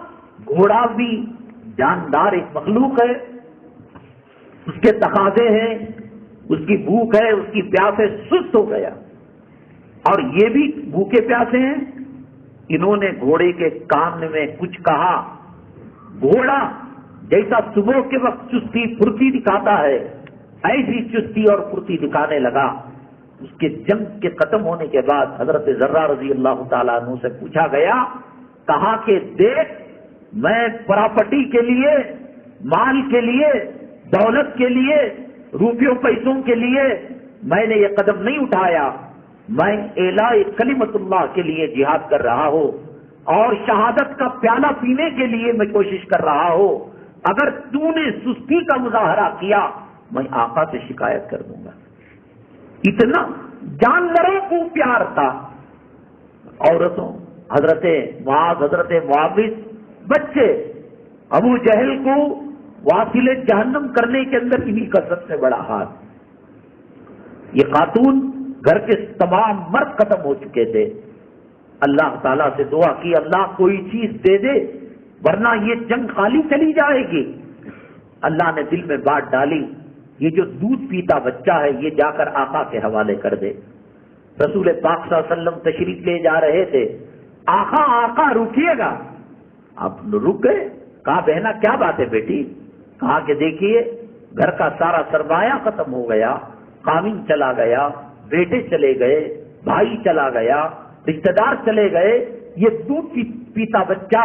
گھوڑا بھی جاندار ایک مخلوق ہے، اس کے تقاضے ہیں، اس کی بھوک ہے، اس کی پیاس ہے، سست ہو گیا اور یہ بھی بھوکے پیاسے ہیں. انہوں نے گھوڑے کے کان میں کچھ کہا. گھوڑا جیسا صبح کے وقت چستی پھرتی دکھاتا ہے ایسی چستی اور پھرتی دکھانے لگا. اس کے جنگ کے ختم ہونے کے بعد حضرت ذرہ رضی اللہ تعالیٰ عنہ سے پوچھا گیا، کہا کہ دیکھ میں پراپرٹی کے لیے، مال کے لیے، دولت کے لیے، روپیوں پیسوں کے لیے میں نے یہ قدم نہیں اٹھایا. میں اعلاء کلمت اللہ کے لیے جہاد کر رہا ہوں اور شہادت کا پیالہ پینے کے لیے میں کوشش کر رہا ہوں. اگر تو نے سستی کا مظاہرہ کیا میں آقا سے شکایت کر دوں گا. اتنا جانوروں کو پیار تھا. عورتوں حضرت معاذ، حضرت معاوض، بچے ابو جہل کو واصل جہنم کرنے کے اندر انہی کا سب سے بڑا ہاتھ. یہ خاتون گھر کے تمام مرد ختم ہو چکے تھے. اللہ تعالیٰ سے دعا کی اللہ کوئی چیز دے دے ورنہ یہ جنگ خالی چلی جائے گی. اللہ نے دل میں بات ڈالی یہ جو دودھ پیتا بچہ ہے یہ جا کر آقا کے حوالے کر دے. رسول پاک صلی اللہ علیہ وسلم تشریف لے جا رہے تھے. آقا آقا رکیے گا. آپ رک گئے. کہا بہنا کیا بات ہے بیٹی؟ کہا کہ دیکھیے گھر کا سارا سرمایہ ختم ہو گیا، قامن چلا گیا، بیٹے چلے گئے، بھائی چلا گیا، رشتہ دار چلے گئے، یہ دودھ پیتا بچہ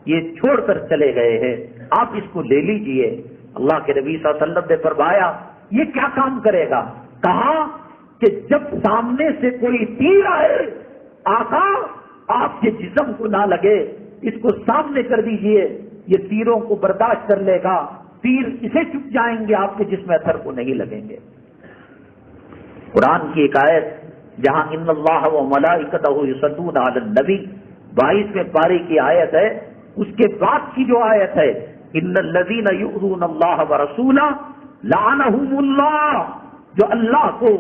یہ چھوڑ کر چلے گئے ہیں، آپ اس کو لے لیجئے. اللہ کے نبی صلی اللہ علیہ وسلم نے فرمایا یہ کیا کام کرے گا؟ کہا کہ جب سامنے سے کوئی تیر آئے آقا آپ کے جسم کو نہ لگے، اس کو سامنے کر دیجئے، یہ تیروں کو برداشت کر لے گا، تیر اسے چپ جائیں گے، آپ کے جسم اثر کو نہیں لگیں گے. قرآن کی ایک آیت جہاں ان اللہ و ملائکتہ یصلون علی النبی 22ویں پارے کی آیت ہے، اس کے بعد کی جو آیت ہے ان الذین یؤذون اللہ ورسولہ لعنہم اللہ، جو اللہ کو،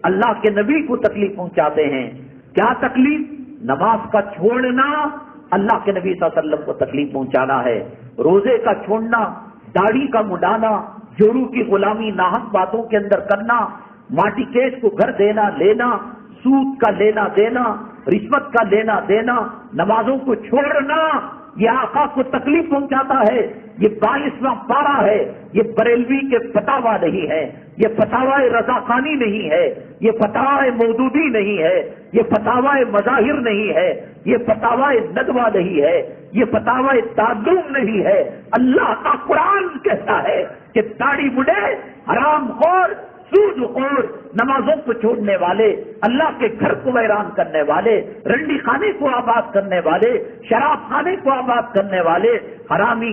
اللہ کے نبی کو تکلیف پہنچاتے ہیں. کیا تکلیف؟ نماز کا چھوڑنا اللہ کے نبی صلی اللہ علیہ وسلم کو تکلیف پہنچانا ہے. روزے کا چھوڑنا، داڑھی کا مڈانا، جورو کی غلامی ناحق باتوں کے اندر کرنا، ماٹی کیس کو گھر دینا لینا، سود کا لینا دینا، رشوت کا لینا دینا، نمازوں کو چھوڑنا، یہ آقا کو تکلیف پہنچاتا ہے. یہ 22واں پارہ ہے. یہ بریلوی کے فتاوا نہیں ہے، یہ فتاوا رضا خانی نہیں ہے، یہ فتاوا مودودی نہیں ہے، یہ فتاوا مظاہر نہیں ہے، یہ فتاوا ندوہ نہیں ہے، یہ فتاوا تعلم نہیں ہے. اللہ کا قرآن کہتا ہے کہ داڑھی بڑھے، حرام خور، سود خور، نمازوں کو چھوڑنے والے، اللہ کے گھر کو ویران کرنے والے، رنڈی خانے کو آباد کرنے والے، شراب خانے کو آباد کرنے والے، حرامی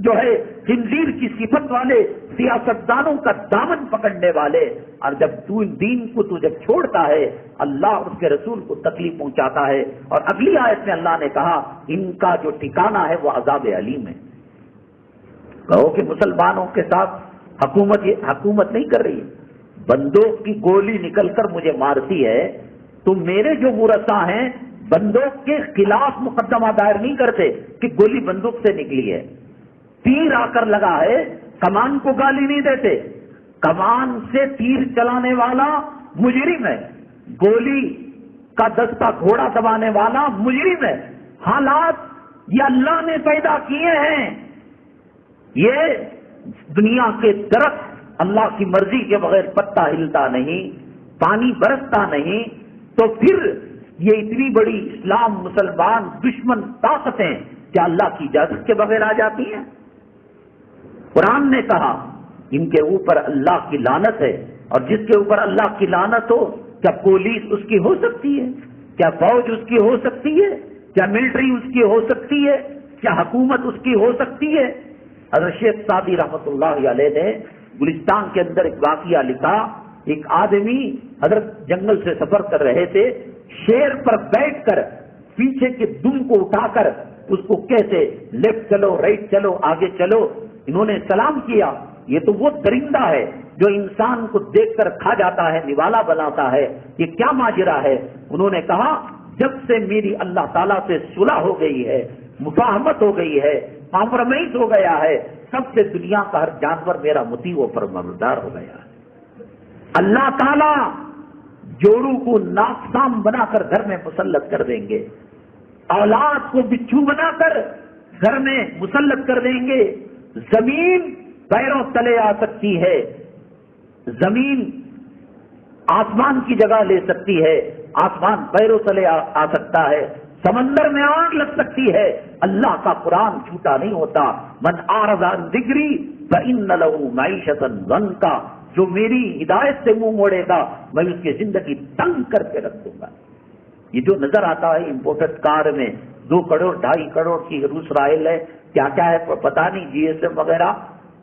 جو ہے خنزیر کی صفت والے، سیاستدانوں کا دامن پکڑنے والے. اور جب تو ان دین کو تو جب چھوڑتا ہے اللہ اور اس کے رسول کو تکلیف پہنچاتا ہے. اور اگلی آیت میں اللہ نے کہا ان کا جو ٹھکانہ ہے وہ عذاب علیم ہے. کہو کہ مسلمانوں کے ساتھ حکومت نہیں کر رہی، بندوق کی گولی نکل کر مجھے مارتی ہے تو میرے جو مرسا ہیں بندوق کے خلاف مقدمہ دائر نہیں کرتے کہ گولی بندوق سے نکلی ہے، تیر آ کر لگا ہے، کمان کو گالی نہیں دیتے. کمان سے تیر چلانے والا مجرم ہے، گولی کا دستہ گھوڑا دبانے والا مجرم ہے. حالات یہ اللہ نے پیدا کیے ہیں. یہ دنیا کے درخت اللہ کی مرضی کے بغیر پتا ہلتا نہیں. پانی برستا نہیں تو پھر یہ اتنی بڑی اسلام مسلمان دشمن طاقتیں کیا اللہ کی اجازت کے بغیر آ جاتی ہیں؟ قرآن نے کہا ان کے اوپر اللہ کی لعنت ہے، اور جس کے اوپر اللہ کی لعنت ہو کیا پولیس اس کی ہو سکتی ہے؟ کیا فوج اس کی ہو سکتی ہے؟ کیا ملٹری اس کی ہو سکتی ہے؟ کیا حکومت اس کی ہو سکتی ہے؟ حضرت شیخ سعدی رحمۃ اللہ علیہ نے گلستان کے اندر ایک واقعہ لکھا. ایک آدمی حضرت جنگل سے سفر کر رہے تھے، شیر پر بیٹھ کر پیچھے کے دم کو اٹھا کر اس کو کہتے لیفٹ چلو، رائٹ چلو، آگے چلو. انہوں نے سلام کیا. یہ تو وہ درندہ ہے جو انسان کو دیکھ کر کھا جاتا ہے، نوالا بناتا ہے، یہ کیا ماجرا ہے؟ انہوں نے کہا جب سے میری اللہ تعالیٰ سے صلح ہو گئی ہے، مفاہمت ہو گئی ہے، کمپرومائز ہو گیا ہے، سب سے دنیا کا ہر جانور میرا مطیع و فرمانبردار ہو گیا ہے. اللہ تعالیٰ جوڑوں کو ناقصام بنا کر گھر میں مسلط کر دیں گے، اولاد کو بچھو بنا کر گھر میں مسلط کر دیں گے. زمین پیروں تلے آ سکتی ہے، زمین آسمان کی جگہ لے سکتی ہے، آسمان پیروں تلے آ سکتا ہے، سمندر میں آگ لگ سکتی ہے. اللہ کا قرآن جھوٹا نہیں ہوتا. من اعرض عن ذکری فإن له معیشۃ ضنکا، جو میری ہدایت سے منہ موڑے گا میں اس کی زندگی تنگ کر کے رکھ دوں گا. یہ جو نظر آتا ہے امپورٹڈ کار میں 2 کروڑ 2.5 کروڑ کی روس رائل ہے، کیا کیا ہے پتا نہیں، جی ایس ایم وغیرہ،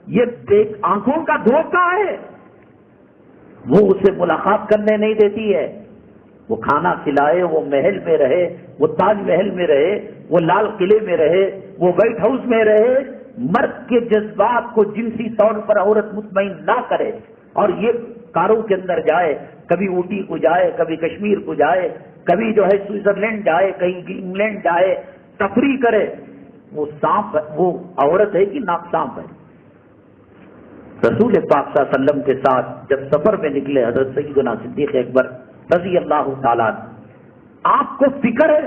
یہ ایک آنکھوں کا دھوکہ ہے. وہ اسے ملاقات کرنے نہیں دیتی ہے. وہ کھانا کھلائے، وہ محل میں رہے، وہ تاج محل میں رہے، وہ لال قلعے میں رہے، وہ وائٹ ہاؤس میں رہے، مرد کے جذبات کو جنسی طور پر عورت مطمئن نہ کرے اور یہ کاروں کے اندر جائے، کبھی اوٹی کو جائے، کبھی کشمیر کو جائے، کبھی جو ہے سوئٹزرلینڈ جائے، کہیں انگلینڈ جائے، تفریح کرے. وہ سانپ، وہ عورت ہے کہ ناقصانپ ہے؟ رسول پاک صلی اللہ علیہ وسلم کے ساتھ جب سفر میں نکلے حضرت سیدنا صدیق اکبر رضی اللہ تعالیٰ، آپ کو فکر ہے،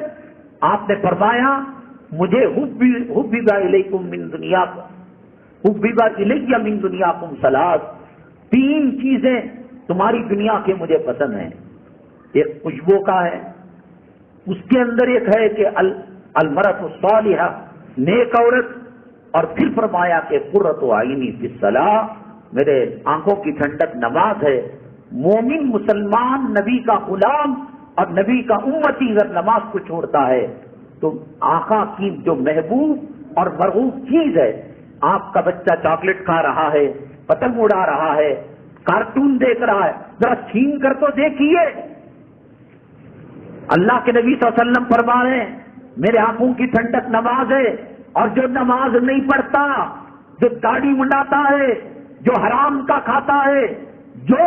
آپ نے فرمایا مجھے حبب الیکم من دنیاکم، حبب الی من دنیاکم ثلاث، 3 چیزیں تمہاری دنیا کے مجھے پسند ہیں. ایک خوشبو کا ہے، اس کے اندر ایک ہے کہ المرأۃ الصالحہ، نیک عورت، اور پھر فرمایا کہ قرۃ عینی فی الصلاۃ، میرے آنکھوں کی ٹھنڈک نماز ہے. مومن مسلمان نبی کا غلام اور نبی کا امتی اگر نماز کو چھوڑتا ہے تو آقا کی جو محبوب اور مرغوب چیز ہے، آپ کا بچہ چاکلیٹ کھا رہا ہے، پتنگ اڑا رہا ہے، کارٹون دیکھ رہا ہے، ذرا چھین کر تو دیکھیے. اللہ کے نبی صلی اللہ علیہ وسلم فرما رہے ہیں میرے آنکھوں کی ٹھنڈک نماز ہے. اور جو نماز نہیں پڑھتا، جو داڑھی منڈاتا ہے، جو حرام کا کھاتا ہے، جو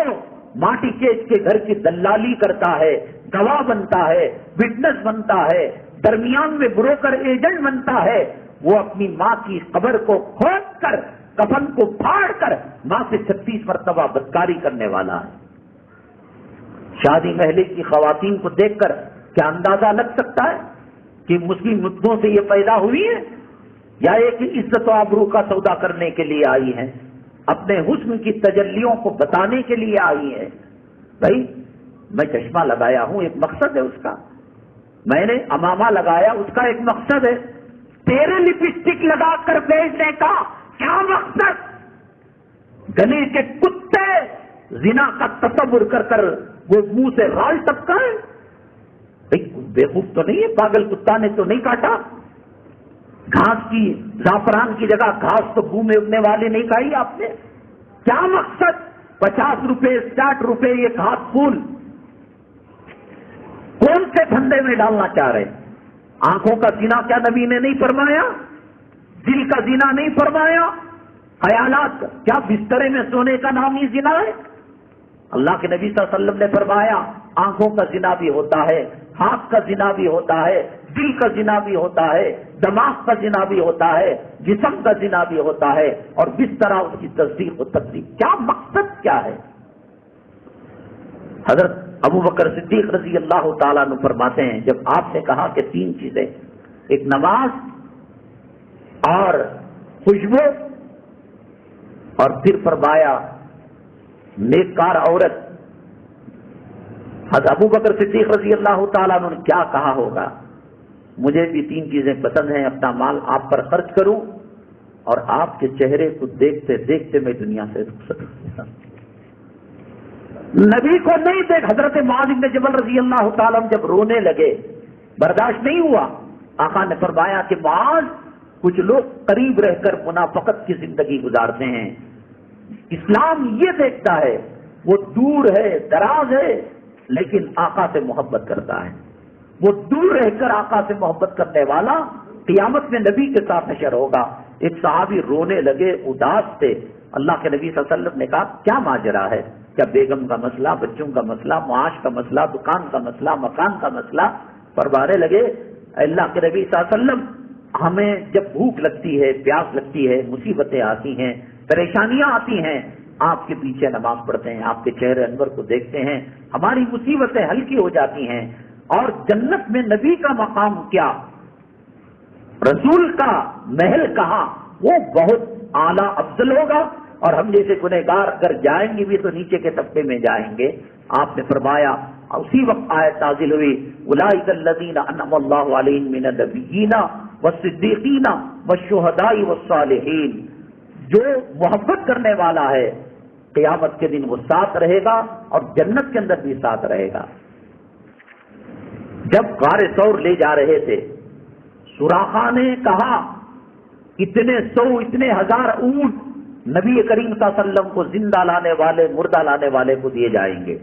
ماٹی کیس کے گھر کی دلالی کرتا ہے، گواہ بنتا ہے، وٹنس بنتا ہے، درمیان میں بروکر ایجنٹ بنتا ہے، وہ اپنی ماں کی قبر کو کھود کر، کفن کو پھاڑ کر ماں سے 36 مرتبہ بدکاری کرنے والا ہے. شادی محلے کی خواتین کو دیکھ کر کیا اندازہ لگ سکتا ہے کہ مسلم مردوں سے یہ پیدا ہوئی ہے یا ایک عزت و آبرو کا سودا کرنے کے لیے آئی ہیں، اپنے حسن کی تجلیوں کو بتانے کے لیے آئی ہیں. بھائی میں چشمہ لگایا ہوں، ایک مقصد ہے اس کا، میں نے امامہ لگایا، اس کا ایک مقصد ہے، تیرے لپسٹک لگا کر بیچنے کا کیا مقصد؟ گلی کے کتے زنا کا تصور کر کر وہ منہ سے غال ٹپکائے. بیوقوف تو نہیں ہے، پاگل کتا نے تو نہیں کاٹا. گھاس کی، زعفران کی جگہ گھاس تو منہ میں اگنے والی نہیں کھائی آپ نے. کیا مقصد؟ 50 روپے 60 روپے ایک ہاتھ پھول کون سے دھندے میں ڈالنا چاہ رہے؟ آنکھوں کا زنا کیا نبی نے نہیں فرمایا؟ دل کا زنا نہیں فرمایا؟ خیالات کیا بسترے میں سونے کا نام ہی زنا ہے؟ اللہ کے نبی صلی اللہ علیہ وسلم نے فرمایا آنکھوں کا زنا بھی ہوتا ہے، ہاتھ کا زنا بھی ہوتا ہے، دل کا زنا بھی ہوتا ہے، دماغ کا زنا بھی ہوتا ہے، جسم کا زنا بھی ہوتا ہے، اور کس طرح اس کی تصدیق و تکذیب. کیا مقصد کیا ہے؟ حضرت ابو بکر صدیق رضی اللہ تعالیٰ عنہ فرماتے ہیں جب آپ نے کہا کہ 3 چیزیں، ایک نماز اور خوشبو اور پھر فرمایا نیکار عورت، حضرت ابو بکر صدیق رضی اللہ تعالیٰ عنہ نے کیا کہا ہوگا؟ مجھے بھی 3 چیزیں پسند ہیں، اپنا مال آپ پر خرچ کروں اور آپ کے چہرے کو دیکھتے دیکھتے میں دنیا سے رخصت ہوں۔ نبی کو نہیں دیکھ، حضرت معاذ بن جبل رضی اللہ تعالیٰ جب رونے لگے، برداشت نہیں ہوا، آقا نے فرمایا کہ معاذ، کچھ لوگ قریب رہ کر منافقت کی زندگی گزارتے ہیں، اسلام یہ دیکھتا ہے وہ دور ہے، دراز ہے، لیکن آقا سے محبت کرتا ہے، وہ دور رہ کر آقا سے محبت کرنے والا قیامت میں نبی کے ساتھ حشر ہوگا۔ ایک صحابی رونے لگے، اداس تھے، اللہ کے نبی صلی اللہ علیہ وسلم نے کہا کیا ماجرا ہے؟ کیا بیگم کا مسئلہ، بچوں کا مسئلہ، معاش کا مسئلہ، دکان کا مسئلہ، مکان کا مسئلہ؟ فرمانے لگے اللہ کے نبی صلی اللہ علیہ وسلم، ہمیں جب بھوک لگتی ہے، پیاس لگتی ہے، مصیبتیں آتی ہیں، پریشانیاں آتی ہیں، آپ کے پیچھے نماز پڑھتے ہیں، آپ کے چہرے انور کو دیکھتے ہیں، ہماری مصیبتیں ہلکی ہو جاتی ہیں، اور جنت میں نبی کا مقام کیا، رسول کا محل کہاں، وہ بہت اعلیٰ افضل ہوگا، اور ہم جیسے گنہگار اگر جائیں گے بھی تو نیچے کے طبقے میں جائیں گے۔ آپ نے فرمایا، اسی وقت آیت نازل ہوئی، اولئک الذین انعم اللہ علیہم من النبیین والصدیقین والشہداء والصالحین، جو محبت کرنے والا ہے قیامت کے دن وہ ساتھ رہے گا اور جنت کے اندر بھی ساتھ رہے گا۔ جب غار ثور لے جا رہے تھے، سراقہ نے کہا اتنے 100 اتنے ہزار اونٹ نبی کریم صلی اللہ علیہ وسلم کو زندہ لانے والے، مردہ لانے والے کو دیے جائیں گے۔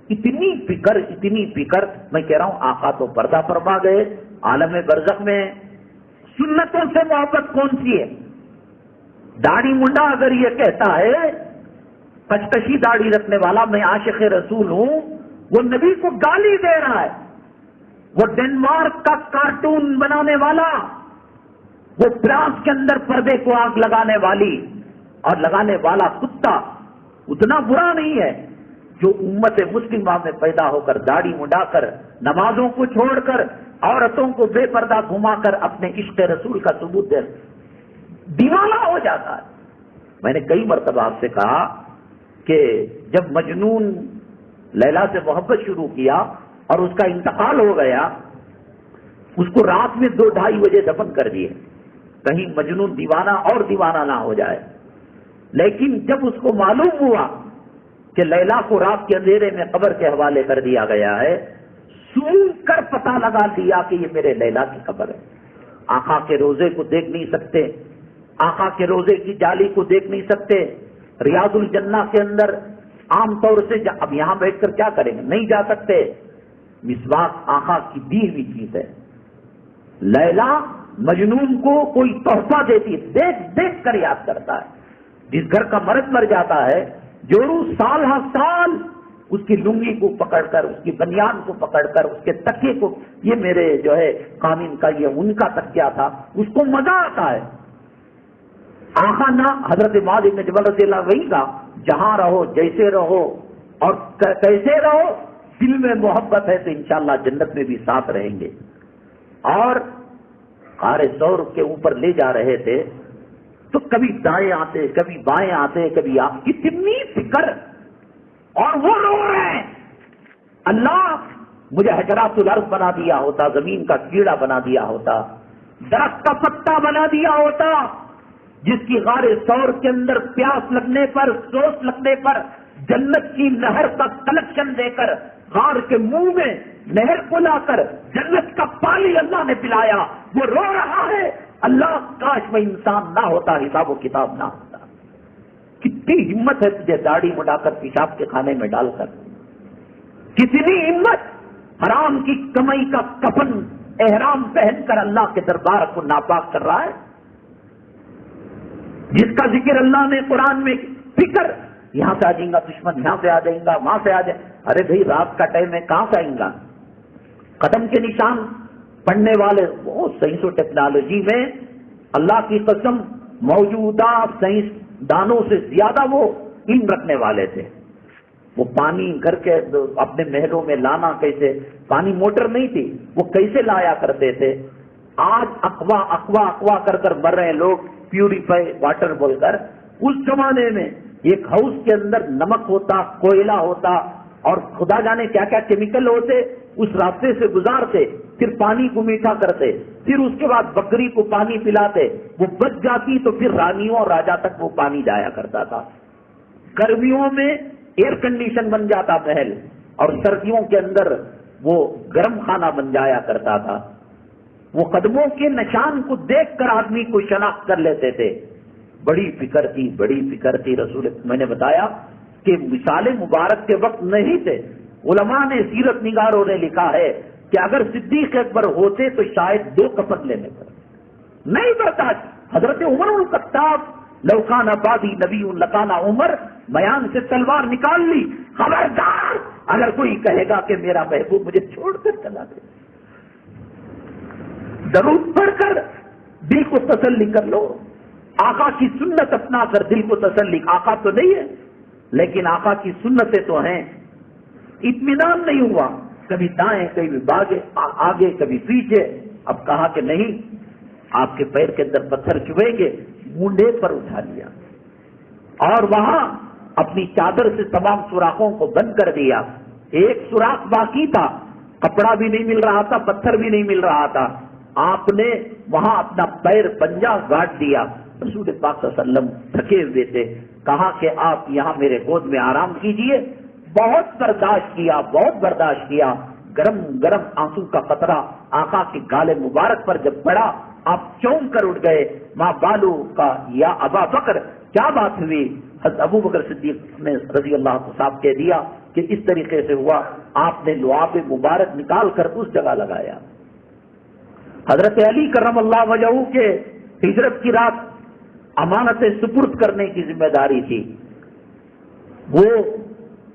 اتنی فکر، میں کہہ رہا ہوں آقا تو پردہ فرما گئے، عالم برزخ میں سنتوں سے محبت کون سی ہے؟ داڑھی منڈا اگر یہ کہتا ہے، کشکشی داڑھی رکھنے والا میں عاشق رسول ہوں، وہ نبی کو گالی دے رہا ہے، وہ ڈنمارک کا کارٹون بنانے والا، وہ فرانس کے اندر پردے کو آگ لگانے والی اور لگانے والا کتا اتنا برا نہیں ہے جو امت مسلمہ میں پیدا ہو کر داڑھی منڈا کر، نمازوں کو چھوڑ کر، عورتوں کو بے پردہ گھما کر اپنے عشق رسول کا ثبوت دے دیوانہ ہو جاتا ہے۔ میں نے کئی مرتبہ آپ سے کہا کہ جب مجنون لیلا سے محبت شروع کیا اور اس کا انتقال ہو گیا، اس کو رات میں 2-2:30 بجے دفن کر دیے، کہیں مجنون دیوانہ اور دیوانہ نہ ہو جائے۔ لیکن جب اس کو معلوم ہوا کہ لیلا کو رات کے اندھیرے میں قبر کے حوالے کر دیا گیا ہے، سونگ کر پتہ لگا دیا کہ یہ میرے لیلا کی قبر ہے۔ آقا کے روزے کو دیکھ نہیں سکتے، آقا کے روزے کی جالی کو دیکھ نہیں سکتے، ریاض الجنہ کے اندر عام طور سے اب یہاں بیٹھ کر کیا کریں گے، نہیں جا سکتے۔ مسواک آقا کی دی ہوئی چیز ہے۔ لیلا مجنون کو کوئی تحفہ دیتی ہے، دیکھ دیکھ کر یاد کرتا ہے۔ جس گھر کا مرد مر جاتا ہے، جورو سال ہر سال اس کی لنگی کو پکڑ کر، اس کی بنیان کو پکڑ کر، اس کے تکیے کو، یہ میرے جو ہے قامن کا، یہ ان کا تکیہ تھا، اس کو مزہ آتا ہے۔ آقا نہ حضرت معاذ بن جبل رضی اللہ عنہ کا جہاں رہو، جیسے رہو اور کیسے رہو، دل میں محبت ہے تو انشاءاللہ جنت میں بھی ساتھ رہیں گے۔ اور غار ثور کے اوپر لے جا رہے تھے تو کبھی دائیں آتے، کبھی بائیں آتے، کبھی آپ، کتنی فکر، اور وہ رو رہے ہیں، اللہ مجھے حجرات الارض بنا دیا ہوتا، زمین کا کیڑا بنا دیا ہوتا، درخت کا پتا بنا دیا ہوتا، جس کی غار ثور کے اندر پیاس لگنے پر، سوس لگنے پر جنت کی نہر کا کلیکشن دے کر غار کے منہ میں نہر کو لا کر جنت کا پانی اللہ نے پلایا، وہ رو رہا ہے، اللہ کاش میں انسان نہ ہوتا، حساب و کتاب نہ ہوتا۔ کتنی ہمت ہے تجھے داڑھی مڈا کر پیشاب کے کھانے میں ڈال کر، کتنی ہمت، حرام کی کمائی کا کفن احرام پہن کر اللہ کے دربار کو ناپاک کر رہا ہے، جس کا ذکر اللہ نے قرآن میں، فکر یہاں سے آ جائیں گا دشمن، یہاں سے آ جائیں گا، وہاں سے آ جائیں، ارے بھائی رات کا ٹائم ہے، کہاں سے آئیں گا؟ قدم کے نشان پڑھنے والے وہ سائنس و ٹیکنالوجی میں اللہ کی قسم موجودہ سائنس دانوں سے زیادہ وہ علم رکھنے والے تھے۔ وہ پانی گھر کے اپنے محلوں میں لانا کیسے، پانی موٹر نہیں تھی، وہ کیسے لایا کرتے تھے۔ آج اقوا کر کر مر رہے ہیں لوگ، پیوریفائی واٹر بول کر۔ اس زمانے میں ایک ہاؤس کے اندر نمک ہوتا، کوئلہ ہوتا، اور خدا جانے کیا کیا کیمیکل ہوتے، اس راستے سے گزارتے، پھر پانی کو میٹھا کرتے، پھر اس کے بعد بکری کو پانی پلاتے، وہ بچ جاتی تو پھر رانیوں اور راجا تک وہ پانی جایا کرتا تھا۔ گرمیوں میں ایئر کنڈیشن بن جاتا محل، اور سردیوں کے اندر وہ گرم خانہ بن جایا کرتا تھا۔ وہ قدموں کے نشان کو دیکھ کر آدمی کو شناخت کر لیتے تھے۔ بڑی فکر تھی، بڑی فکر تھی رسول۔ میں نے بتایا کہ مثال مبارک کے وقت نہیں تھے۔ علماء نے، سیرت نگاروں نے لکھا ہے کہ اگر صدیق اکبر ہوتے تو شاید 2 کفن لینے پڑتے، نہیں برداشت۔ حضرت عمر الخطاب، لو کان بعدی نبی لکان عمر، میان سے تلوار نکال لی، خبردار اگر کوئی کہے گا کہ میرا محبوب مجھے چھوڑ کر چلا گیا، درود پڑھ کر دل کو تسلی کر لو، آقا کی سنت اپنا کر دل کو تسلی۔ آقا تو نہیں ہے لیکن آقا کی سنتیں تو ہیں۔ اطمینان نہیں ہوا، کبھی دائیں کبھی آگے کبھی پیچھے۔ اب کہا کہ نہیں، آپ کے پیر کے اندر پتھر چبھیں گے، مونڈے پر اٹھا لیا اور وہاں اپنی چادر سے تمام سوراخوں کو بند کر دیا۔ ایک سوراخ باقی تھا، کپڑا بھی نہیں مل رہا تھا، پتھر بھی نہیں مل رہا تھا۔ آپ نے وہاں اپنا پیر پنجہ گاڑ دیا۔ رسول پاک صلی اللہ علیہ وسلم تھکے ہوئے تھے، کہا کہ آپ یہاں میرے گود میں آرام کیجئے۔ بہت برداشت کیا، بہت برداشت کیا۔ گرم گرم آنسو کا قطرہ آقا کے گالے مبارک پر جب پڑا، آپ چونک کر اٹھ گئے۔ ماں بالو کا یا ابا بکر، کیا بات ہوئی؟ حضرت ابو بکر صدیق نے رضی اللہ عنہ صاحب کہہ دیا کہ اس طریقے سے ہوا۔ آپ نے لعاب مبارک نکال کر اس جگہ لگایا۔ حضرت علی کرم اللہ وجہہ کے ہجرت کی رات امانتیں سپرد کرنے کی ذمہ داری تھی۔ وہ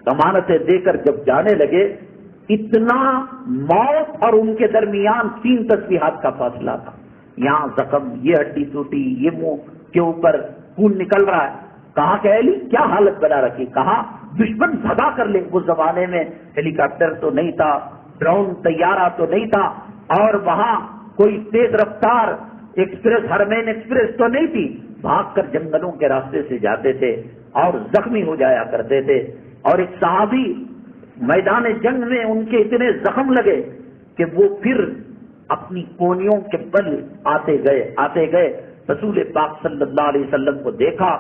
امانتیں دے کر جب جانے لگے، اتنا موت اور ان کے درمیان 3 تسبیحات کا فاصلہ تھا۔ یہاں زخم، یہ ہڈی ٹوٹی، یہ منہ کے اوپر خون نکل رہا ہے۔ کہا کہ علی کیا حالت بنا رکھی؟ کہا دشمن بھگا کر لے۔ اس زمانے میں ہیلی کاپٹر تو نہیں تھا، ڈرون طیارہ تو نہیں تھا، اور وہاں کوئی تیز رفتار ایکسپریس، ہرمین ایکسپریس تو نہیں تھی۔ بھاگ کر جنگلوں کے راستے سے جاتے تھے اور زخمی ہو جایا کرتے تھے۔ اور ایک صحابی میدان جنگ میں ان کے اتنے زخم لگے کہ وہ پھر اپنی کونیوں کے بل آتے گئے۔ رسول پاک صلی اللہ علیہ وسلم کو دیکھا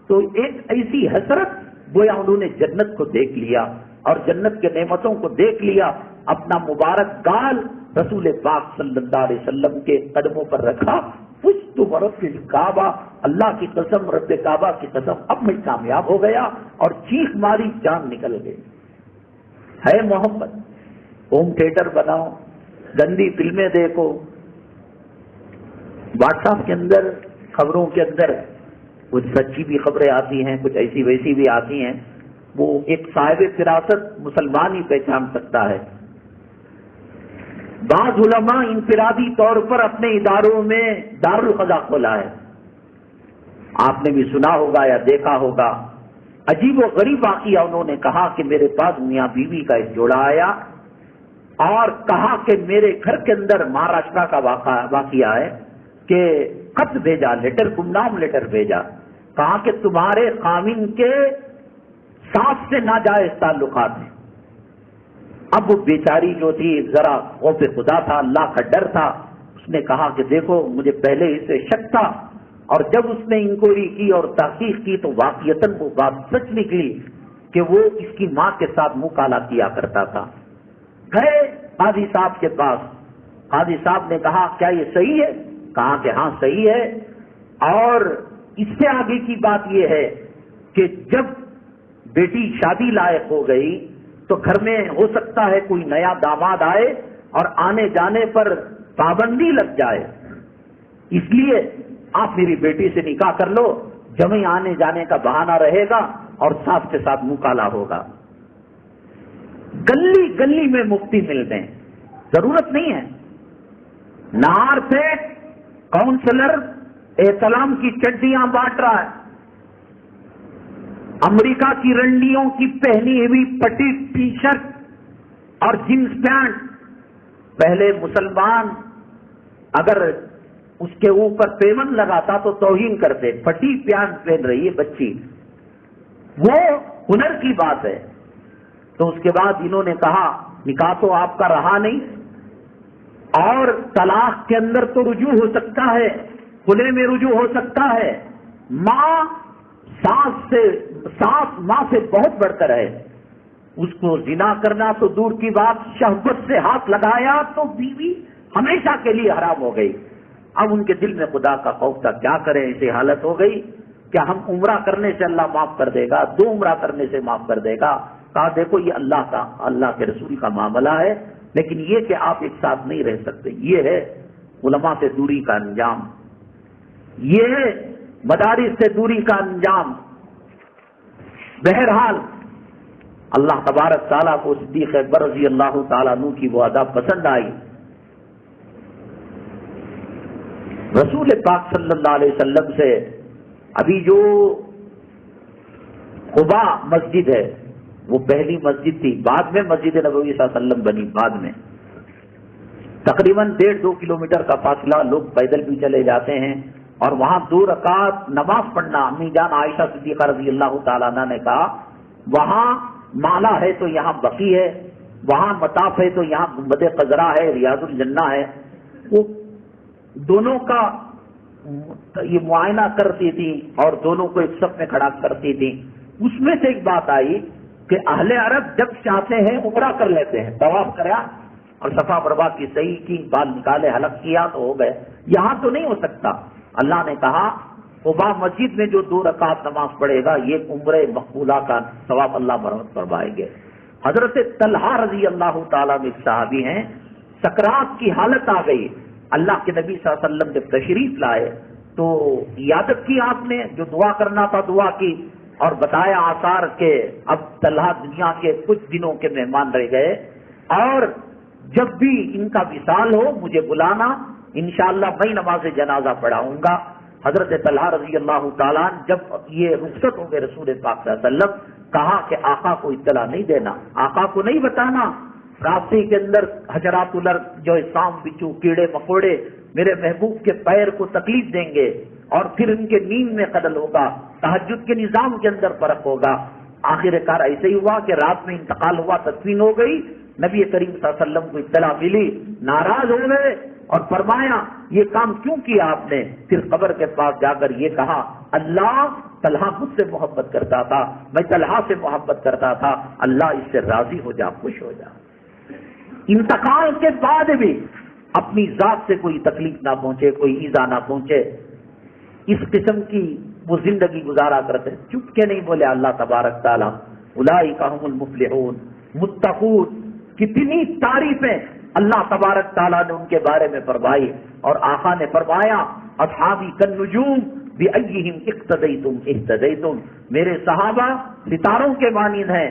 تو ایک ایسی حسرت، گویا انہوں نے جنت کو دیکھ لیا اور جنت کے نعمتوں کو دیکھ لیا۔ اپنا مبارک گال رسول پاک صلی اللہ علیہ وسلم کے قدموں پر رکھا۔ پشت برف کعبہ، اللہ کی قسم، رب کعبہ کی قسم، اب میں کامیاب ہو گیا، اور چیخ ماری، جان نکل گئی۔ ہے محمد، ہوم تھیٹر بناؤ، گندی فلمیں دیکھو، واٹس ایپ کے اندر، خبروں کے اندر کچھ سچی بھی خبریں آتی ہیں، کچھ ایسی ویسی بھی آتی ہیں۔ وہ ایک صاحب فراست مسلمان ہی پہچان سکتا ہے۔ بعض علماء انفرادی طور پر اپنے اداروں میں دارالقضا کھولا ہے، آپ نے بھی سنا ہوگا یا دیکھا ہوگا۔ عجیب و غریب واقعہ، انہوں نے کہا کہ میرے پاس میاں بیوی کا ایک جوڑا آیا اور کہا کہ میرے گھر کے اندر مہاراشٹر کا واقعہ ہے کہ خط بھیجا، لیٹر، گمنام لیٹر بھیجا، کہا کہ تمہارے خامن کے ساس سے ناجائز تعلقات ہیں۔ اب وہ بیچاری جو تھی، ذرا خوف خدا تھا، اللہ کا ڈر تھا، اس نے کہا کہ دیکھو مجھے پہلے اس سے شک تھا، اور جب اس نے انکوائری کی اور تحقیق کی تو واقعتاً وہ بات سچ نکلی کہ وہ اس کی ماں کے ساتھ منہ کالا کیا کرتا تھا۔ گئے قاضی صاحب کے پاس، قاضی صاحب نے کہا کیا یہ صحیح ہے؟ کہا کہ ہاں صحیح ہے، اور اس سے آگے کی بات یہ ہے کہ جب بیٹی شادی لائق ہو گئی تو گھر میں ہو سکتا ہے کوئی نیا داماد آئے اور آنے جانے پر پابندی لگ جائے، اس لیے آپ میری بیٹی سے نکاح کر لو، جمع آنے جانے کا بہانہ رہے گا اور ساتھ کے ساتھ منہ کالا ہوگا۔ گلی گلی میں مفتی ملتے ہیں، ضرورت نہیں ہے۔ نہار پیٹ کاؤنسلر احتلام کی چڈیاں بانٹ رہا ہے، امریکہ کی رنڈیوں کی پہنی ہوئی پٹی ٹی شرٹ اور جینس پینٹ۔ پہلے مسلمان اگر اس کے اوپر پیمن لگاتا تو توہین کرتے، پھٹی پینٹ پہن رہی ہے بچی، وہ ہنر کی بات ہے۔ تو اس کے بعد انہوں نے کہا نکاح تو آپ کا رہا نہیں، اور طلاق کے اندر تو رجوع ہو سکتا ہے، کھلے میں رجوع ہو سکتا ہے، ماں ساس ماں سے بہت بڑھ کر ہے، اس کو زنا کرنا تو دور کی بات، شہوت سے ہاتھ لگایا تو بیوی ہمیشہ کے لیے حرام ہو گئی۔ اب ان کے دل میں خدا کا خوف تھا، کیا کریں، ایسی حالت ہو گئی کہ ہم عمرہ کرنے سے اللہ معاف کر دے گا، 2 عمرہ کرنے سے معاف کر دے گا۔ کہا دیکھو یہ اللہ کے رسول کا معاملہ ہے، لیکن یہ کہ آپ ایک ساتھ نہیں رہ سکتے، یہ ہے علماء سے دوری کا انجام، یہ ہے مدارس سے دوری کا انجام۔ بہرحال اللہ تبارک تعالیٰ کو صدیق اکبر رضی اللہ تعالیٰ عنہ کی وہ ادا پسند آئی۔ رسول پاک صلی اللہ علیہ وسلم سے ابھی جو قباء مسجد ہے وہ پہلی مسجد تھی، بعد میں مسجد نبوی صلی اللہ علیہ وسلم بنی، بعد میں تقریباً 1.5-2 کلومیٹر کا فاصلہ، لوگ پیدل بھی چلے جاتے ہیں، اور وہاں 2 رکعت نماز پڑھنا، امی جان عائشہ صدیقہ رضی اللہ تعالیٰ عنہ نے کہا وہاں مالا ہے تو یہاں بقی ہے، وہاں مطاف ہے تو یہاں گنبد خضرا ہے، ریاض الجنہ ہے، وہ دونوں کا یہ معائنہ کرتی تھی اور دونوں کو ایک صف میں کھڑا کرتی تھی۔ اس میں سے ایک بات آئی کہ اہل عرب جب چاہتے ہیں عمرہ کر لیتے ہیں، طواف کرا اور صفا مروا کی صحیح کی، بال نکالے، حلق کیا تو ہو گئے، یہاں تو نہیں ہو سکتا۔ اللہ نے کہا قباء مسجد میں جو 2 رکعت نماز پڑھے گا یہ عمرہ مقبولہ کا ثواب اللہ مرحمت فرمائیں گے۔ حضرت طلحہ رضی اللہ تعالیٰ میں صحابی ہیں، سکرات کی حالت آ گئی، اللہ کے نبی صلی اللہ علیہ وسلم جب تشریف لائے تو عیادت کی، آپ نے جو دعا کرنا تھا دعا کی، اور بتایا آثار کے اب طلحہ دنیا کے کچھ دنوں کے مہمان رہ گئے، اور جب بھی ان کا وصال ہو مجھے بلانا، انشاءاللہ میں نماز جنازہ پڑھاؤں گا۔ حضرت طلحہ رضی اللہ تعالیٰ جب یہ رخصت ہو گئے رسول پاک صلی اللہ علیہ وسلم، کہا کہ آقا کو اطلاع نہیں دینا، آقا کو نہیں بتانا، راستے کے اندر حجرات الارض جو سام بچھو کیڑے مکوڑے میرے محبوب کے پیر کو تکلیف دیں گے، اور پھر ان کے نیند میں خلل ہوگا، تہجد کے نظام کے اندر فرق ہوگا۔ آخر کار ایسے ہی ہوا کہ رات میں انتقال ہوا، تدفین ہو گئی، نبی کریم صلی اللہ علیہ وسلم کو اطلاع ملی، ناراض ہو گئے اور فرمایا یہ کام کیوں کیا آپ نے؟ پھر قبر کے پاس جا کر یہ کہا اللہ طلحہ مجھ سے محبت کرتا تھا، میں طلحہ سے محبت کرتا تھا، اللہ اس سے راضی ہو جا، خوش ہو جا۔ انتقال کے بعد بھی اپنی ذات سے کوئی تکلیف نہ پہنچے، کوئی ایذا نہ پہنچے، اس قسم کی وہ زندگی گزارا کرتے، چپ کے نہیں بولے اللہ تبارک تعالیٰ اولئک هم المفلحون، متقون، کتنی تعریفیں اللہ تبارک تعالیٰ نے ان کے بارے میں فرمائی، اور آقا نے فرمایا اصحابی کالنجوم بأیہم اقتدیتم اہتدیتم، میرے صحابہ ستاروں کے مانند ہیں،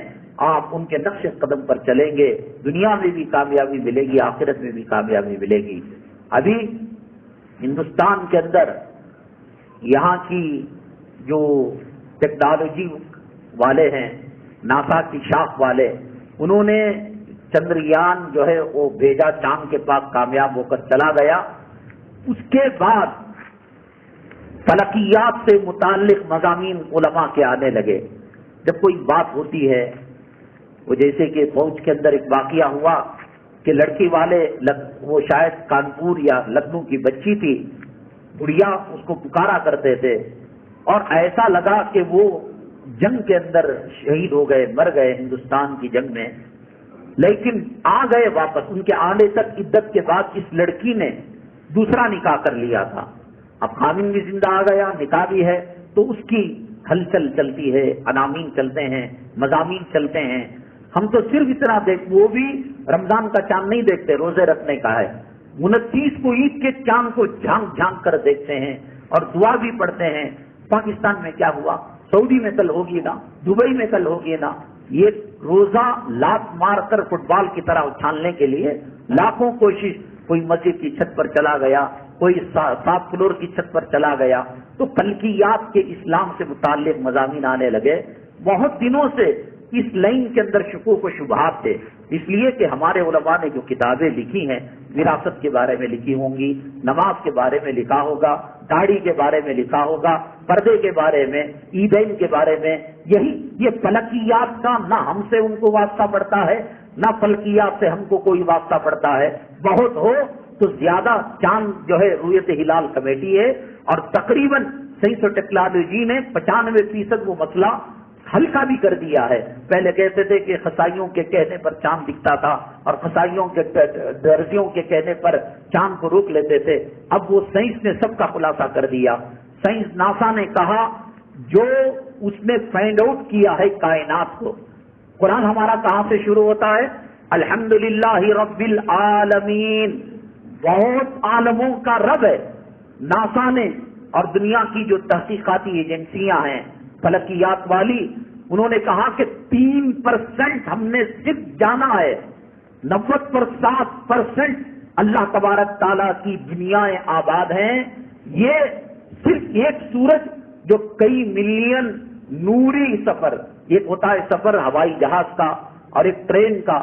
آپ ان کے نقش قدم پر چلیں گے، دنیا میں بھی کامیابی ملے گی، آخرت میں بھی کامیابی ملے گی۔ ابھی ہندوستان کے اندر یہاں کی جو ٹیکنالوجی والے ہیں، ناسا کی شاخ والے، انہوں نے چندریان جو ہے وہ بھیجا، چاند کے پاس کامیاب ہو کر چلا گیا۔ اس کے بعد فلکیات سے متعلق مضامین علماء کے آنے لگے۔ جب کوئی بات ہوتی ہے، وہ جیسے کہ فوج کے اندر ایک واقعہ ہوا کہ لڑکی والے وہ شاید کانپور یا لکھنؤ کی بچی تھی، بڑھیا اس کو پکارا کرتے تھے، اور ایسا لگا کہ وہ جنگ کے اندر شہید ہو گئے، مر گئے ہندوستان کی جنگ میں، لیکن آ گئے واپس۔ ان کے آنے تک عدت کے بعد اس لڑکی نے دوسرا نکاح کر لیا تھا، اب خامن بھی زندہ آ گیا، نکاح بھی ہے، تو اس کی ہلچل چلتی ہے، انامین چلتے ہیں، مضامین چلتے ہیں۔ ہم تو صرف اتنا وہ بھی رمضان کا چاند نہیں دیکھتے، روزے رکھنے کا ہے، 29 کو عید کے چاند کو جھانک جھانک کر دیکھتے ہیں اور دعا بھی پڑھتے ہیں۔ پاکستان میں کیا ہوا؟ سعودی میں کل ہوگی نا، دبئی میں کل ہوگی نا، یہ روزہ لات مار کر فٹ بال کی طرح اچھالنے کے لیے لاکھوں کوشش، کوئی مسجد کی چھت پر چلا گیا، کوئی 7 فلور کی چھت پر چلا گیا، تو فلکیات کے اسلام سے متعلق مضامین آنے لگے۔ بہت دنوں سے اس لائن کے اندر شکوک و شبہات تھے. اس لیے کہ ہمارے علماء نے جو کتابیں لکھی ہیں وراثت کے بارے میں لکھی ہوں گی، نماز کے بارے میں لکھا ہوگا، داڑھی کے بارے میں لکھا ہوگا، پردے کے بارے میں، عیدین کے بارے میں، یہ فلکیات کا نہ ہم سے ان کو واسطہ پڑتا ہے نہ فلکیات سے ہم کو کوئی واسطہ پڑتا ہے. بہت ہو تو زیادہ چاند جو ہے رویت ہلال کمیٹی ہے، اور تقریباً سائنس اور ٹیکنالوجی نے 95% وہ مسئلہ ہلکا بھی کر دیا ہے. پہلے کہتے تھے کہ خسائیوں کے کہنے پر چاند دکھتا تھا اور خسائیوں کے درزیوں کے کہنے پر چاند کو روک لیتے تھے. اب وہ سائنس نے سب کا خلاصہ کر دیا. سائنس ناسا نے کہا جو اس نے فائنڈ آؤٹ کیا ہے کائنات کو. قرآن ہمارا کہاں سے شروع ہوتا ہے؟ الحمدللہ رب العالمین. بہت عالموں کا رب ہے. ناسا نے اور دنیا کی جو تحقیقاتی ایجنسیاں ہیں فلکیات والی، انہوں نے کہا کہ 3% ہم نے صرف جانا ہے، 90% اللہ تبارک تعالیٰ کی دنیایں آباد ہیں. یہ صرف ایک سورج جو کئی ملین نوری سفر، ایک ہوتا ہے سفر ہوائی جہاز کا اور ایک ٹرین کا،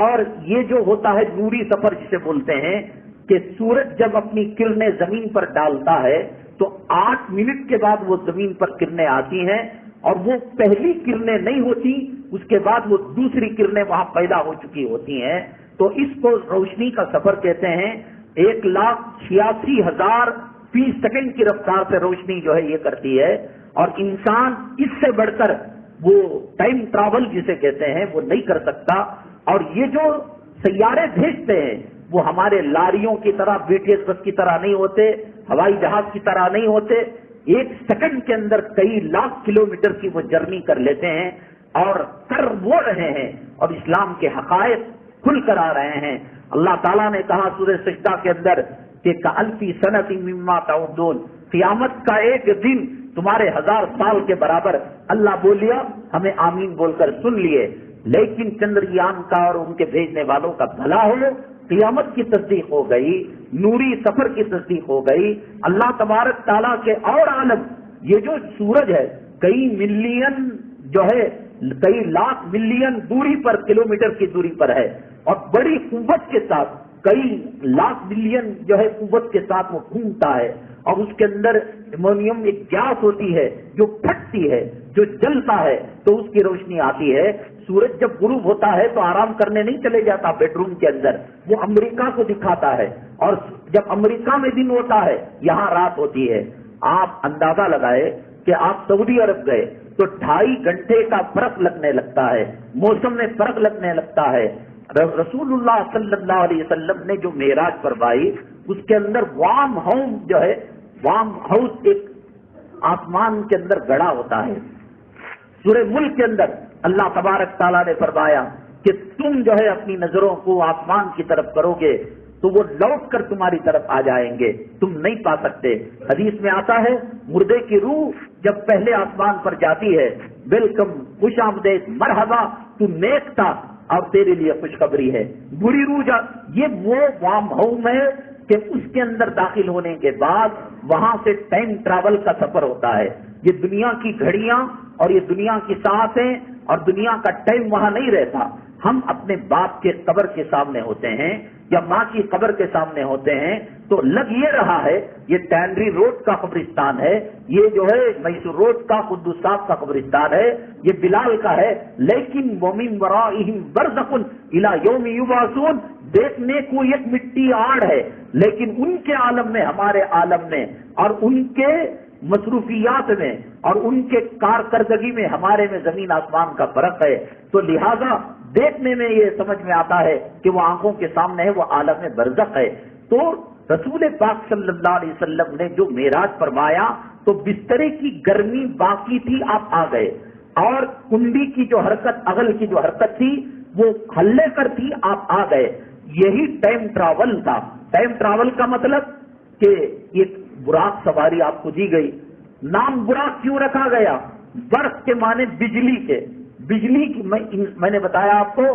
اور یہ جو ہوتا ہے نوری سفر جسے بولتے ہیں کہ سورج جب اپنی کرنیں زمین پر ڈالتا ہے تو 8 منٹ کے بعد وہ زمین پر کرنیں آتی ہیں، اور وہ پہلی کرنیں نہیں ہوتی، اس کے بعد وہ دوسری کرنیں وہاں پیدا ہو چکی ہوتی ہیں. تو اس کو روشنی کا سفر کہتے ہیں. 1,86,000 فی سیکنڈ کی رفتار سے روشنی جو ہے یہ کرتی ہے، اور انسان اس سے بڑھ کر وہ ٹائم ٹریول جسے کہتے ہیں وہ نہیں کر سکتا. اور یہ جو سیارے بھیجتے ہیں وہ ہمارے لاریوں کی طرح BTS بس کی طرح نہیں ہوتے، ہوائی جہاز کی طرح نہیں ہوتے. 1 سیکنڈ کے اندر کئی لاکھ کلومیٹر کی وہ جرنی کر لیتے ہیں اور کر وہ رہے ہیں، اور اسلام کے حقائق کھل کر آ رہے ہیں. اللہ تعالیٰ نے کہا سورہ سجدہ کے اندر کہ کألف سنۃ مما تعدون، قیامت کا ایک دن تمہارے 1000 سال کے برابر. اللہ بولیا، ہمیں آمین بول کر سن لیے. لیکن چندریان کا اور ان کے بھیجنے والوں کا بھلا ہو، قیامت کی تصدیق ہو گئی، نوری سفر کی تصدیق ہو گئی. اللہ تبارک تعالیٰ کے اور عالم، یہ جو سورج ہے کئی ملین جو ہے کئی لاکھ ملین دوری پر، کلومیٹر کی دوری پر ہے، اور بڑی قوت کے ساتھ کئی لاکھ ملین جو ہے قوت کے ساتھ وہ گھومتا ہے، اور اس کے اندر ایمونیم ایک گیس ہوتی ہے جو پھٹتی ہے، جو جلتا ہے تو اس کی روشنی آتی ہے. سورج جب غروب ہوتا ہے تو آرام کرنے نہیں چلے جاتا بیڈ روم کے اندر، وہ امریکہ کو دکھاتا ہے، اور جب امریکہ میں دن ہوتا ہے یہاں رات ہوتی ہے. آپ اندازہ لگائے کہ آپ سعودی عرب گئے تو 2.5 گھنٹے کا فرق لگنے لگتا ہے، موسم میں فرق لگنے لگتا ہے. رسول اللہ صلی اللہ علیہ وسلم نے جو معراج فرمائی اس کے اندر وارم ہاؤس جو ہے، وارم ہاؤس ایک آسمان کے اندر گڑا ہوتا ہے. سورہ ملک کے اندر اللہ تبارک تعالیٰ نے فرمایا کہ تم جو ہے اپنی نظروں کو آسمان کی طرف کرو گے تو وہ لوٹ کر تمہاری طرف آ جائیں گے، تم نہیں پا سکتے. حدیث میں آتا ہے مردے کی روح جب پہلے آسمان پر جاتی ہے، ویلکم، خوش آمدید، مرحبا، تو نیک تھا اور تیرے لیے خوشخبری ہے. بری روح یہ وہ وارم ہوم ہے کہ اس کے اندر داخل ہونے کے بعد وہاں سے ٹائم ٹریول کا سفر ہوتا ہے. یہ دنیا کی گھڑیاں اور یہ دنیا کی ساعتیں اور دنیا کا ٹائم وہاں نہیں رہتا. ہم اپنے باپ کے قبر کے سامنے ہوتے ہیں یا ماں کی قبر کے سامنے ہوتے ہیں تو لگ یہ رہا ہے یہ ٹینری روڈ کا قبرستان ہے، یہ جو ہے میسور روڈ کا قدوس صاحب کا قبرستان ہے، یہ بلال کا ہے. لیکن وَمِن وَرَائِهِمْ بَرْزَخٌ إِلَى يَوْمِ يُبْعَثُونَ، دیکھنے کو ایک مٹی آڑ ہے، لیکن ان کے عالم میں، ہمارے عالم میں، اور ان کے مصروفیات میں اور ان کے کارکردگی میں ہمارے میں زمین آسمان کا فرق ہے. تو لہذا دیکھنے میں یہ سمجھ میں آتا ہے کہ وہ آنکھوں کے سامنے ہے، وہ عالم برزخ ہے. تو رسول پاک صلی اللہ علیہ وسلم نے جو معراج فرمایا تو بسترے کی گرمی باقی تھی، آپ آ گئے، اور کنڈی کی جو حرکت، اغل کی جو حرکت تھی وہ ہلے کر تھی، آپ آ گئے. یہی ٹائم ٹریول تھا. ٹائم ٹریول کا مطلب کہ ایک براق سواری آپ کو دی گئی. نام براق کیوں رکھا گیا؟ برق کے معنی بجلی کے. بجلی کی میں نے بتایا آپ کو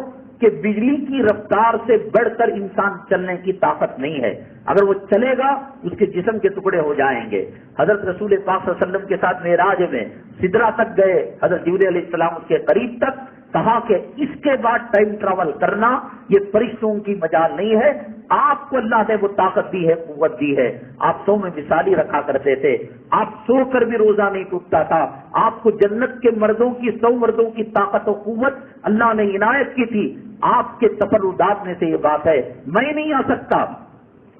کہ بجلی کی رفتار سے بڑھ کر انسان چلنے کی طاقت نہیں ہے. اگر وہ چلے گا اس کے جسم کے ٹکڑے ہو جائیں گے. حضرت رسول پاک صلی اللہ علیہ وسلم کے ساتھ معراج میں سدرا تک گئے، حضرت جبرائیل علیہ السلام اس کے قریب تک، کہا کہ اس کے بعد ٹائم ٹریول کرنا یہ فرشتوں کی مجال نہیں ہے. آپ کو اللہ نے وہ طاقت دی ہے, قوت دی ہے. آپ سو میں مثالی رکھا کرتے تھے, آپ سو کر بھی روزہ نہیں ٹوٹتا تھا. آپ کو جنت کے مردوں کی 100 مردوں کی طاقت و قوت اللہ نے عنایت کی تھی. آپ کے تفردات میں سے یہ بات ہے. میں نہیں آ سکتا.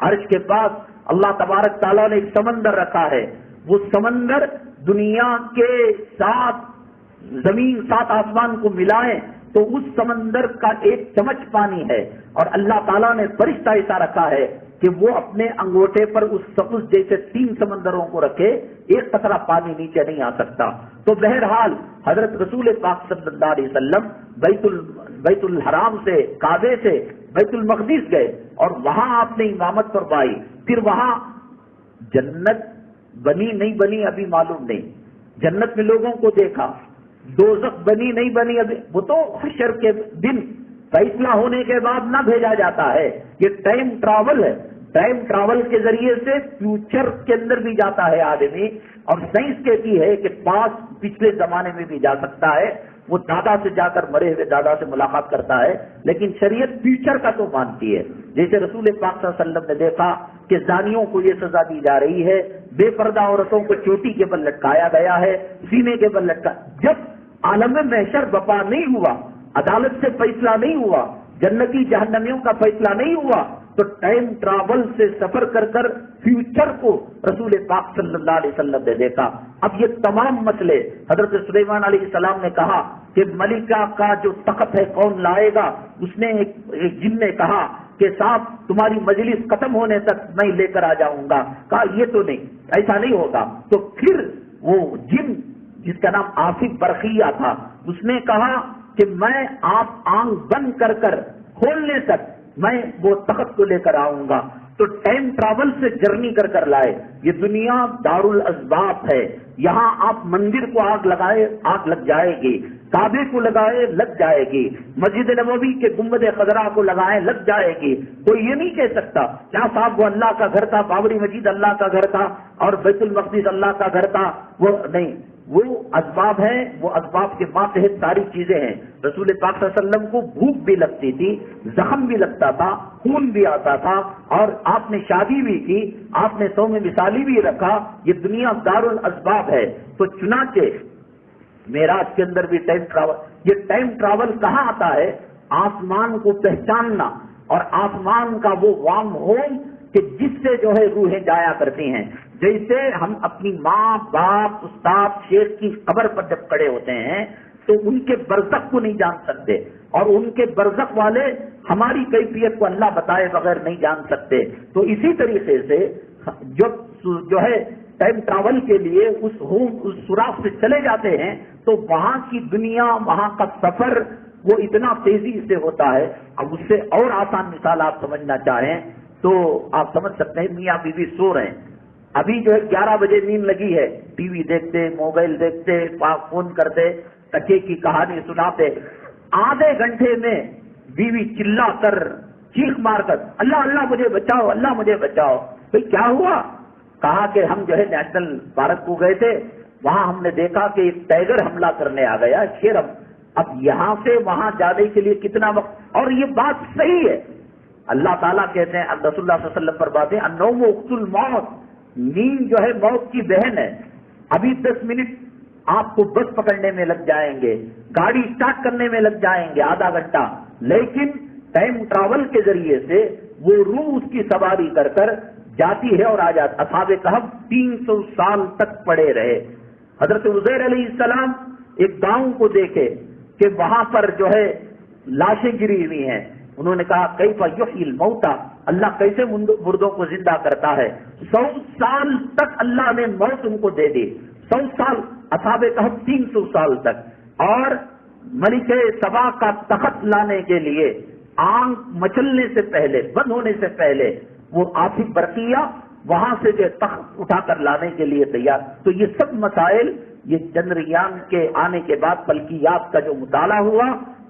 عرش کے پاس اللہ تبارک تعالیٰ نے ایک سمندر رکھا ہے. وہ سمندر دنیا کے 7 زمین 7 آسمان کو ملائیں تو اس سمندر کا ایک چمچ پانی ہے. اور اللہ تعالیٰ نے فرشتہ ایسا رکھا ہے کہ وہ اپنے انگوٹھے پر اس سبز جیسے 3 سمندروں کو رکھے, ایک قطرہ پانی نیچے نہیں آ سکتا. تو بہرحال حضرت رسول پاک صلی اللہ علیہ وسلم بیت الحرام سے, کعبے سے بیت المقدس گئے اور وہاں آپ نے امامت فرمائی. پھر وہاں جنت بنی نہیں بنی ابھی معلوم نہیں. جنت میں لوگوں کو دیکھا. دوزخ بنی نہیں بنی ابھی, وہ تو حشر کے دن فیصلہ ہونے کے بعد نہ بھیجا جاتا ہے. یہ ٹائم ٹریول ہے. ٹائم ٹریول کے ذریعے سے فیوچر کے اندر بھی جاتا ہے آدمی, اور سائنس کہتی ہے کہ پاس پچھلے زمانے میں بھی جا سکتا ہے. وہ دادا سے جا کر مرے ہوئے دادا سے ملاقات کرتا ہے, لیکن شریعت فیوچر کا تو مانتی ہے. جیسے رسول پاک صلی اللہ علیہ وسلم نے دیکھا کہ زانیوں کو یہ سزا دی جا رہی ہے, بے پردہ عورتوں کو چوٹی کے بل لٹکایا گیا ہے, سینے کے بل جب عالم محشر بپا نہیں ہوا, عدالت سے فیصلہ نہیں ہوا, جنتی جہنمیوں کا فیصلہ نہیں ہوا, تو ٹائم ٹریول سے سفر کر کر فیوچر کو رسول پاک صلی اللہ علیہ وسلم نے دیکھا. اب یہ تمام مسئلے حضرت سلیمان علیہ السلام نے کہا کہ ملکہ کا جو تخت ہے کون لائے گا. اس نے ایک جن نے کہا کہ صاحب تمہاری مجلس ختم ہونے تک میں لے کر آ جاؤں گا. کہا یہ تو نہیں, ایسا نہیں ہوگا. تو پھر وہ جن جس کا نام آصف برقیہ تھا, اس نے کہا کہ میں آپ آنکھ بند کر کر کھولنے تک میں وہ تخت کو لے کر آؤں گا. تو ٹائم ٹریول سے جرنی کر کر لائے. یہ دنیا دار الاسباب ہے. یہاں آپ مندر کو آگ لگائے آگ لگ جائے گی, کعبے کو لگائے لگ جائے گی, مسجد نبوی کے گنبد خضرا کو لگائے لگ جائے گی. کوئی یہ نہیں کہہ سکتا کیا صاحب وہ اللہ کا گھر تھا, بابری مسجد اللہ کا گھر تھا اور بیت المقدس اللہ کا گھر تھا. وہ نہیں, وہ اسباب ہیں, وہ اسباب کے ماتحت ساری چیزیں ہیں. رسول پاک صلی اللہ علیہ وسلم کو بھوک بھی لگتی تھی, زخم بھی لگتا تھا, خون بھی آتا تھا, اور آپ نے شادی بھی کی, آپ نے 100 میں مثالی بھی رکھا. یہ دنیا دار الاسباب ہے. تو چنانچہ معراج کے اندر بھی ٹائم ٹریول. یہ ٹائم ٹریول کہاں آتا ہے؟ آسمان کو پہچاننا اور آسمان کا وہ وارم ہوم کہ جس سے جو ہے روحیں جایا کرتی ہیں. جیسے ہم اپنی ماں باپ استاد شیخ کی قبر پر جب کھڑے ہوتے ہیں تو ان کے برزخ کو نہیں جان سکتے, اور ان کے برزخ والے ہماری کیفیت کو اللہ بتائے بغیر نہیں جان سکتے. تو اسی طریقے سے جو ہے ٹائم ٹریول کے لیے اس سوراخ سے چلے جاتے ہیں تو وہاں کی دنیا, وہاں کا سفر وہ اتنا تیزی سے ہوتا ہے. اب اس سے اور آسان مثال آپ سمجھنا چاہیں تو آپ سمجھ سکتے ہیں, میاں بیوی سو رہے ہیں, ابھی جو ہے 11 بجے نیند لگی ہے, ٹی وی دیکھتے, موبائل دیکھتے, فون کرتے, تکے کی کہانی سناتے. آدھے گھنٹے میں بیوی چلا کر چیخ مار کر اللہ اللہ مجھے بچاؤ, اللہ مجھے بچاؤ. بھئی کیا ہوا؟ کہا کہ ہم جو ہے نیشنل پارک کو گئے تھے, وہاں ہم نے دیکھا کہ ایک ٹائیگر حملہ کرنے آ گیا, شیر. اب یہاں سے وہاں جانے کے لیے کتنا وقت؟ اور یہ بات صحیح ہے. اللہ تعالیٰ کہتے ہیں, رسول اللہ صلی اللہ علیہ وسلم فرماتے ہیں النوم اخت الموت, نیند جو ہے موت کی بہن ہے. ابھی 10 منٹ آپ کو بس پکڑنے میں لگ جائیں گے, گاڑی اسٹارٹ کرنے میں لگ جائیں گے آدھا گھنٹہ, لیکن ٹائم ٹریول کے ذریعے سے وہ روح اس کی سواری کر کر جاتی ہے اور آ جاتی. اصحاب کہف 300 سال تک پڑے رہے. حضرت عزیر علیہ السلام ایک گاؤں کو دیکھے کہ وہاں پر جو ہے لاشیں گری ہوئی ہیں. انہوں نے کہا کیف یحیی الموتى, اللہ کیسے مردوں کو زندہ کرتا ہے. 100 سال تک اللہ نے موت ان کو دے دی. 100 سال, اصحاب کہف 300 سال تک. اور ملک سبا کا تخت لانے کے لیے آنکھ مچلنے سے پہلے, بند ہونے سے پہلے, وہ آصف برقیہ وہاں سے جو تخت اٹھا کر لانے کے لیے تیار. تو یہ سب مسائل یہ چندریان کے آنے کے بعد فلکیات کا جو مطالعہ ہوا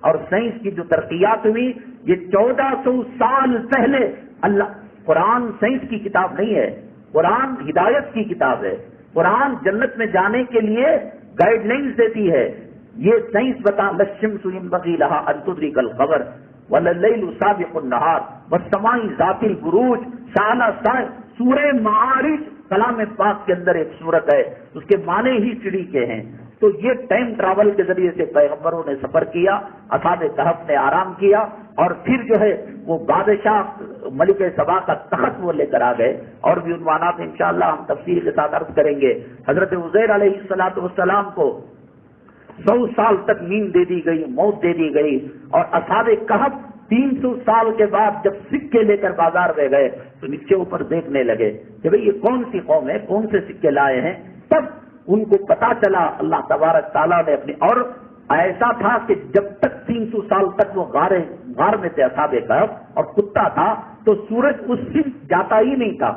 اور سائنس کی جو ترقیات ہوئی, یہ 1400 سال پہلے اللہ. قرآن سائنس کی کتاب نہیں ہے, قرآن ہدایت کی کتاب ہے. قرآن جنت میں جانے کے لیے گائیڈ لائنز دیتی ہے. یہ سائنس بتا لشمس ينبغي لها ان تدرك القمر واللیل سابق النہار والسماء ذات البروج سورہ معارج کلام پاک کے اندر ایک سورت ہے، اس کے معنی ہی چڑی کے ہیں۔ تو یہ ٹائم ٹریول کے ذریعے سے پیغمبروں نے سفر کیا، اصحاب کہف نے آرام کیا، اور پھر جو ہے وہ بادشاہ ملک سبا کا تخت وہ لے کر آ گئے، اور بھی عنوانات انشاءاللہ ہم تفصیل کے ساتھ عرض کریں گے۔ حضرت عزیر علیہ السلام کو 100 سال تک نیند دے دی گئی، موت دے دی گئی، اور اصحاب کہف 300 سال کے بعد جب سکے لے کر بازار میں گئے تو نیچے اوپر دیکھنے لگے کہ بھئی یہ کون سی قوم ہے، کون سے سکے لائے ہیں۔ تب ان کو پتا چلا اللہ تبارک تعالیٰ نے اپنی، اور ایسا تھا کہ جب تک 300 سال تک وہ غار میں تھے اصحاب کہف، اور کتا تھا تو سورج اس سے جاتا ہی نہیں تھا،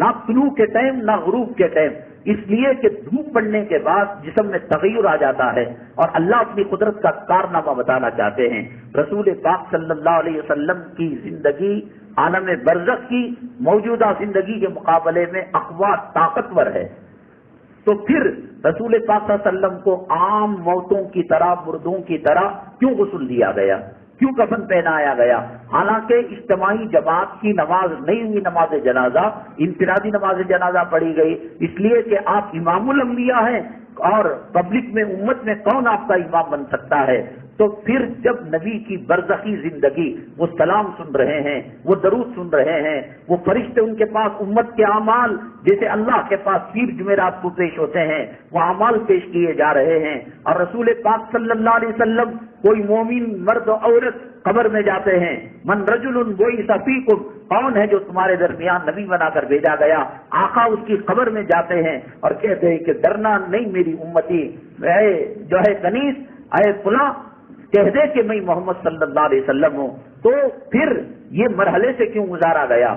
نہ طلوع کے ٹائم نہ غروب کے ٹائم، اس لیے کہ دھوپ پڑنے کے بعد جسم میں تغیر آ جاتا ہے، اور اللہ اپنی قدرت کا کارنامہ بتانا چاہتے ہیں۔ رسول پاک صلی اللہ علیہ وسلم کی زندگی عالم برزخ کی موجودہ زندگی کے مقابلے میں اقوی طاقتور ہے، تو پھر رسول پاک صلی اللہ علیہ وسلم کو عام موتوں کی طرح، مردوں کی طرح کیوں غسل دیا گیا، کیوں کفن پہنایا گیا؟ حالانکہ اجتماعی جماعت کی نماز نہیں ہوئی، نماز جنازہ انفرادی نماز جنازہ پڑھی گئی، اس لیے کہ آپ امام الانبیاء ہیں، اور پبلک میں امت میں کون آپ کا امام بن سکتا ہے؟ تو پھر جب نبی کی برزخی زندگی، وہ سلام سن رہے ہیں، وہ درود سن رہے ہیں، وہ فرشتے ان کے پاس امت کے اعمال جیسے اللہ کے پاس پیر جمعرات کو پیش ہوتے ہیں وہ اعمال پیش کیے جا رہے ہیں، اور رسول پاک صلی اللہ علیہ وسلم کوئی مومن مرد و عورت قبر میں جاتے ہیں، من رجل بعث فیکم، کون ہے جو تمہارے درمیان نبی بنا کر بھیجا گیا؟ آقا اس کی قبر میں جاتے ہیں اور کہتے ہیں کہ ڈرنا نہیں میری امتی، اے جو ہے کنیز، اے فلاں، کہہ دے کہ میں محمد صلی اللہ علیہ وسلم ہوں۔ تو پھر یہ مرحلے سے کیوں گزارا گیا؟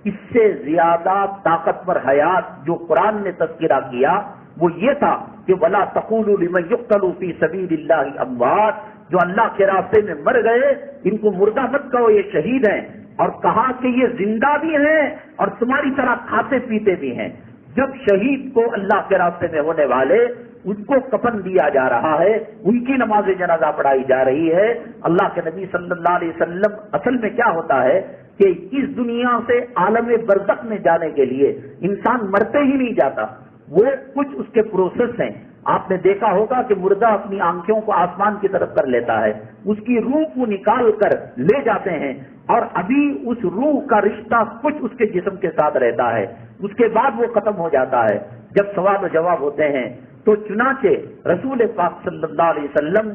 اس سے زیادہ طاقتور حیات جو قرآن نے تذکرہ کیا وہ یہ تھا کہ وَلَا تَقُولُوا لِمَن يُقْتَلُ فِي سَبِيلِ اللَّهِ أَمْوَاتٌ، جو اللہ کے راستے میں مر گئے ان کو مردہ مت کہو، یہ شہید ہیں، اور کہا کہ یہ زندہ بھی ہیں اور تمہاری طرح کھاتے پیتے بھی ہیں۔ جب شہید کو اللہ کے راستے میں ہونے والے ان کو کفن دیا جا رہا ہے، ان کی نماز جنازہ پڑھائی جا رہی ہے، اللہ کے نبی صلی اللہ علیہ وسلم، اصل میں کیا ہوتا ہے کہ اس دنیا سے عالم برزخ میں جانے کے لیے انسان مرتے ہی نہیں جاتا، وہ کچھ اس کے پروسیس ہیں۔ آپ نے دیکھا ہوگا کہ مردہ اپنی آنکھوں کو آسمان کی طرف کر لیتا ہے، اس کی روح کو نکال کر لے جاتے ہیں، اور ابھی اس روح کا رشتہ کچھ اس کے جسم کے ساتھ رہتا ہے، اس کے بعد وہ ختم ہو جاتا ہے جب سوال و جواب ہوتے ہیں۔ تو چنانچہ رسول پاک صلی اللہ علیہ وسلم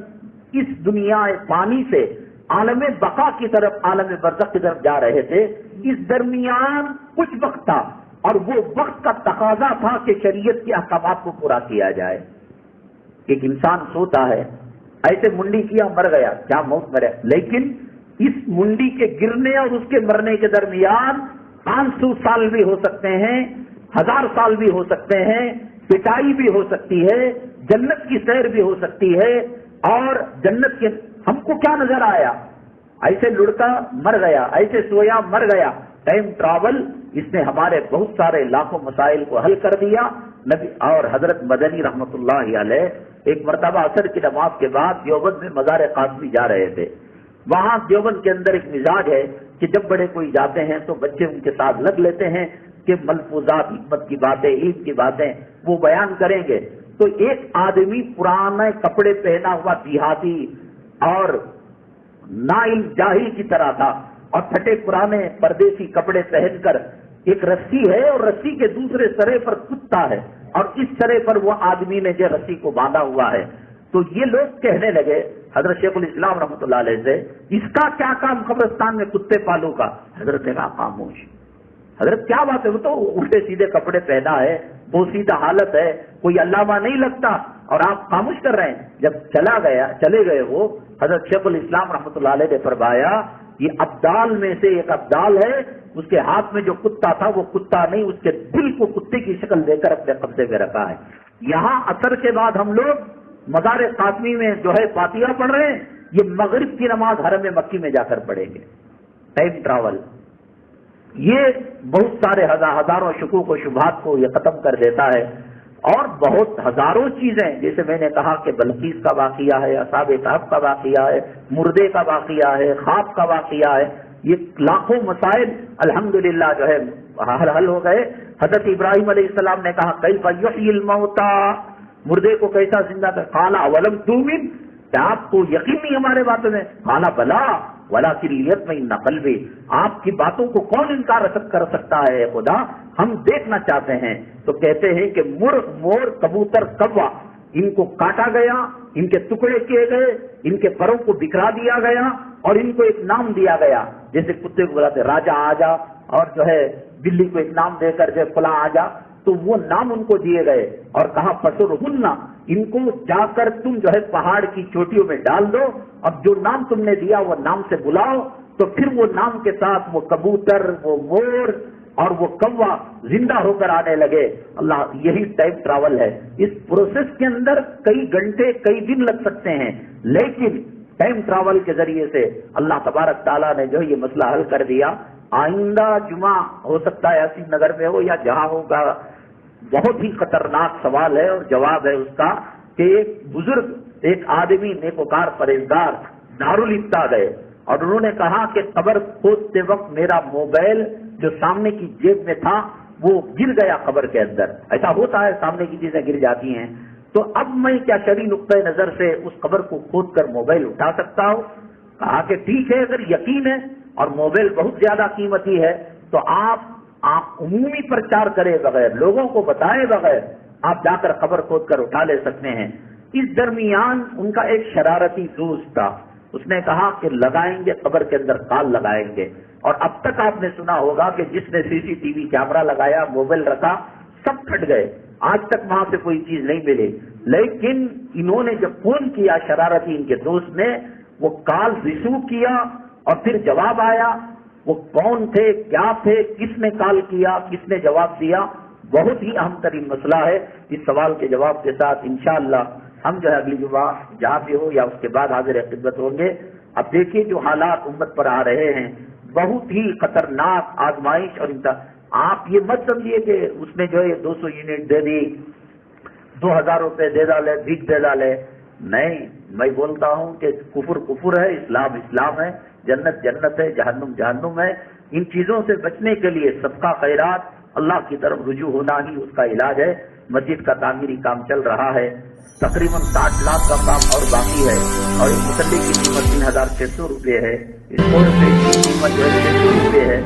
اس دنیا پانی سے عالم بقا کی طرف، عالم برزخ کی طرف جا رہے تھے۔ اس درمیان کچھ وقت تھا، اور وہ وقت کا تقاضا تھا کہ شریعت کے احکامات کو پورا کیا جائے۔ ایک انسان سوتا ہے، ایسے منڈی کیا مر گیا، کیا موت مرے، لیکن اس منڈی کے گرنے اور اس کے مرنے کے درمیان 500 سال بھی ہو سکتے ہیں، 1000 سال بھی ہو سکتے ہیں، پٹائی بھی ہو سکتی ہے، جنت کی سیر بھی ہو سکتی ہے، اور جنت کے ہم کو کیا نظر آیا؟ ایسے لڑکا مر گیا، ایسے سویا مر گیا۔ ٹائم ٹریول اس نے ہمارے بہت سارے لاکھوں مسائل کو حل کر دیا۔ نبی اور حضرت مدنی رحمت اللہ علیہ ایک مرتبہ عصر کی نماز کے بعد دیوبند میں مزار قاسمی جا رہے تھے۔ وہاں دیوبند کے اندر ایک مزاج ہے کہ جب بڑے کوئی جاتے ہیں تو بچے ان کے ساتھ لگ لیتے ہیں کہ ملفوظات، حکمت کی باتیں، عید کی باتیں وہ بیان کریں گے۔ تو ایک آدمی پرانے کپڑے پہنا ہوا دیہاتی اور نائل جاہل کی طرح تھا، اور پھٹے پرانے پردیسی کپڑے پہن کر ایک رسی ہے، اور رسی کے دوسرے سرے پر کتا ہے، اور اس سرے پر وہ آدمی نے جو رسی کو باندھا ہوا ہے۔ تو یہ لوگ کہنے لگے حضرت شیخ الاسلام رحمۃ اللہ علیہ سے، اس کا کیا کام قبرستان میں کتے پالو کا؟ حضرت نے کہا خاموش۔ حضرت کیا بات ہے، وہ تو الٹے سیدھے کپڑے پہنا ہے، بوسیدہ حالت ہے، کوئی علامہ نہیں لگتا، اور آپ خاموش کر رہے ہیں۔ جب چلے گئے وہ، حضرت شیخ الاسلام رحمۃ اللہ علیہ نے فرمایا یہ ابدال میں سے ایک ابدال ہے، اس کے ہاتھ میں جو کتا تھا وہ کتا نہیں، اس کے دل کو کتے کی شکل دے کر اپنے قبضے میں رکھا ہے۔ یہاں عصر کے بعد ہم لوگ مزار قاسمی میں جو ہے فاتحہ پڑھ رہے ہیں، یہ مغرب کی نماز حرم مکی میں جا کر پڑھیں گے۔ ٹائم ٹریول یہ بہت سارے ہزاروں شکوک و شبہات کو یہ ختم کر دیتا ہے۔ اور بہت ہزاروں چیزیں، جیسے میں نے کہا کہ بلقیس کا واقعہ ہے، اصحاب کہف کا واقعہ ہے، مردے کا واقعہ ہے، خواب کا واقعہ ہے، یہ لاکھوں مسائل الحمدللہ جو ہے حل ہو گئے۔ حضرت ابراہیم علیہ السلام نے کہا کیف یحیی الموتى، مردے کو کیسا زندہ کر، قال اولم تؤمن، کیا آپ کو یقین نہیں ہمارے باتوں میں، قال بلا ولکن لیطمئن قلبی، آپ کی باتوں کو کون انکار کر سکتا ہے خدا، ہم دیکھنا چاہتے ہیں۔ تو کہتے ہیں کہ مرغ، مور، کبوتر، کوا، ان کو کاٹا گیا، ان کے ٹکڑے کیے گئے، ان کے پروں کو بکھرا دیا گیا اور ان کو ایک نام دیا گیا، جیسے کتے کو بلاتے راجا آجا، اور جو ہے بلی کو ایک نام دے کر جو فلاں آجا، تو وہ نام ان کو دیے گئے اور کہا فسرہن، ان کو جا کر تم جو ہے پہاڑ کی چوٹیوں میں ڈال دو اور جو نام تم نے دیا وہ نام سے بلاؤ، تو پھر وہ نام کے ساتھ وہ کبوتر، وہ مور اور وہ کوا زندہ ہو کر آنے لگے۔ اللہ، یہی ٹائم ٹریول ہے۔ اس پروسیس کے اندر کئی گھنٹے کئی دن لگ سکتے ہیں، لیکن ٹائم ٹریول کے ذریعے سے اللہ تبارک تعالیٰ نے جو یہ مسئلہ حل کر دیا۔ آئندہ جمعہ ہو سکتا ہے یاسین نگر میں ہو یا جہاں ہوگا، بہت ہی خطرناک سوال ہے اور جواب ہے اس کا کہ ایک بزرگ، ایک آدمی نیکوکار پرہیزگار دارالفتہ گئے اور انہوں نے کہا کہ قبر کھودتے وقت میرا موبائل جو سامنے کی جیب میں تھا وہ گر گیا قبر کے اندر۔ ایسا ہوتا ہے، سامنے کی چیزیں گر جاتی ہیں، تو اب میں کیا شرعی نقطۂ نظر سے اس قبر کو کھود کر موبائل اٹھا سکتا ہوں؟ کہا کہ ٹھیک ہے، اگر یقین ہے اور موبائل بہت زیادہ قیمتی ہے تو آپ عمومی پرچار کرے بغیر، لوگوں کو بتائے بغیر آپ جا کر قبر کھود کر اٹھا لے سکتے ہیں۔ اس درمیان ان کا ایک شرارتی دوست تھا، اس نے کہا کہ لگائیں گے قبر کے اندر تال لگائیں گے، اور اب تک آپ نے سنا ہوگا کہ جس نے سی سی ٹی وی کیمرہ لگایا، موبائل رکھا، سب پھٹ گئے، آج تک وہاں سے کوئی چیز نہیں ملی۔ لیکن انہوں نے جب فون کیا شرارتی ان کے دوست نے، وہ کال ریسیو کیا اور پھر جواب آیا، وہ کون تھے، کیا تھے، کس نے کال کیا، کس نے جواب دیا، بہت ہی اہم ترین مسئلہ ہے۔ اس سوال کے جواب کے ساتھ انشاءاللہ ہم جو ہے اگلی جمعہ جہاں بھی ہو یا اس کے بعد حاضر خدمت ہوں گے۔ اب دیکھیے جو حالات امت پر آ رہے ہیں، بہت ہی خطرناک آزمائش اور آپ یہ مت سمجھیے کہ اس نے جو ہے 200 یونٹ دے دی، 2000 روپے دے ڈالے، بھیک دے ڈالے، نہیں، میں بولتا ہوں کہ کفر کفر ہے، اسلام اسلام ہے، جنت جنت ہے، جہنم جہنم ہے۔ ان چیزوں سے بچنے کے لیے صدقہ خیرات، اللہ کی طرف رجوع ہونا ہی اس کا علاج ہے۔ مسجد کا تعمیری کام چل رہا ہے، تقریباً 60 لاکھ کا کام اور باقی ہے، اور اس مسئلے کی قیمت 3600 روپے ہے، اس کورس کی قیمت جو ہے 600 روپے ہے۔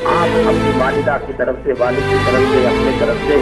آپ اپنی والدہ کی طرف سے، والد کی طرف سے، اپنے طرف سے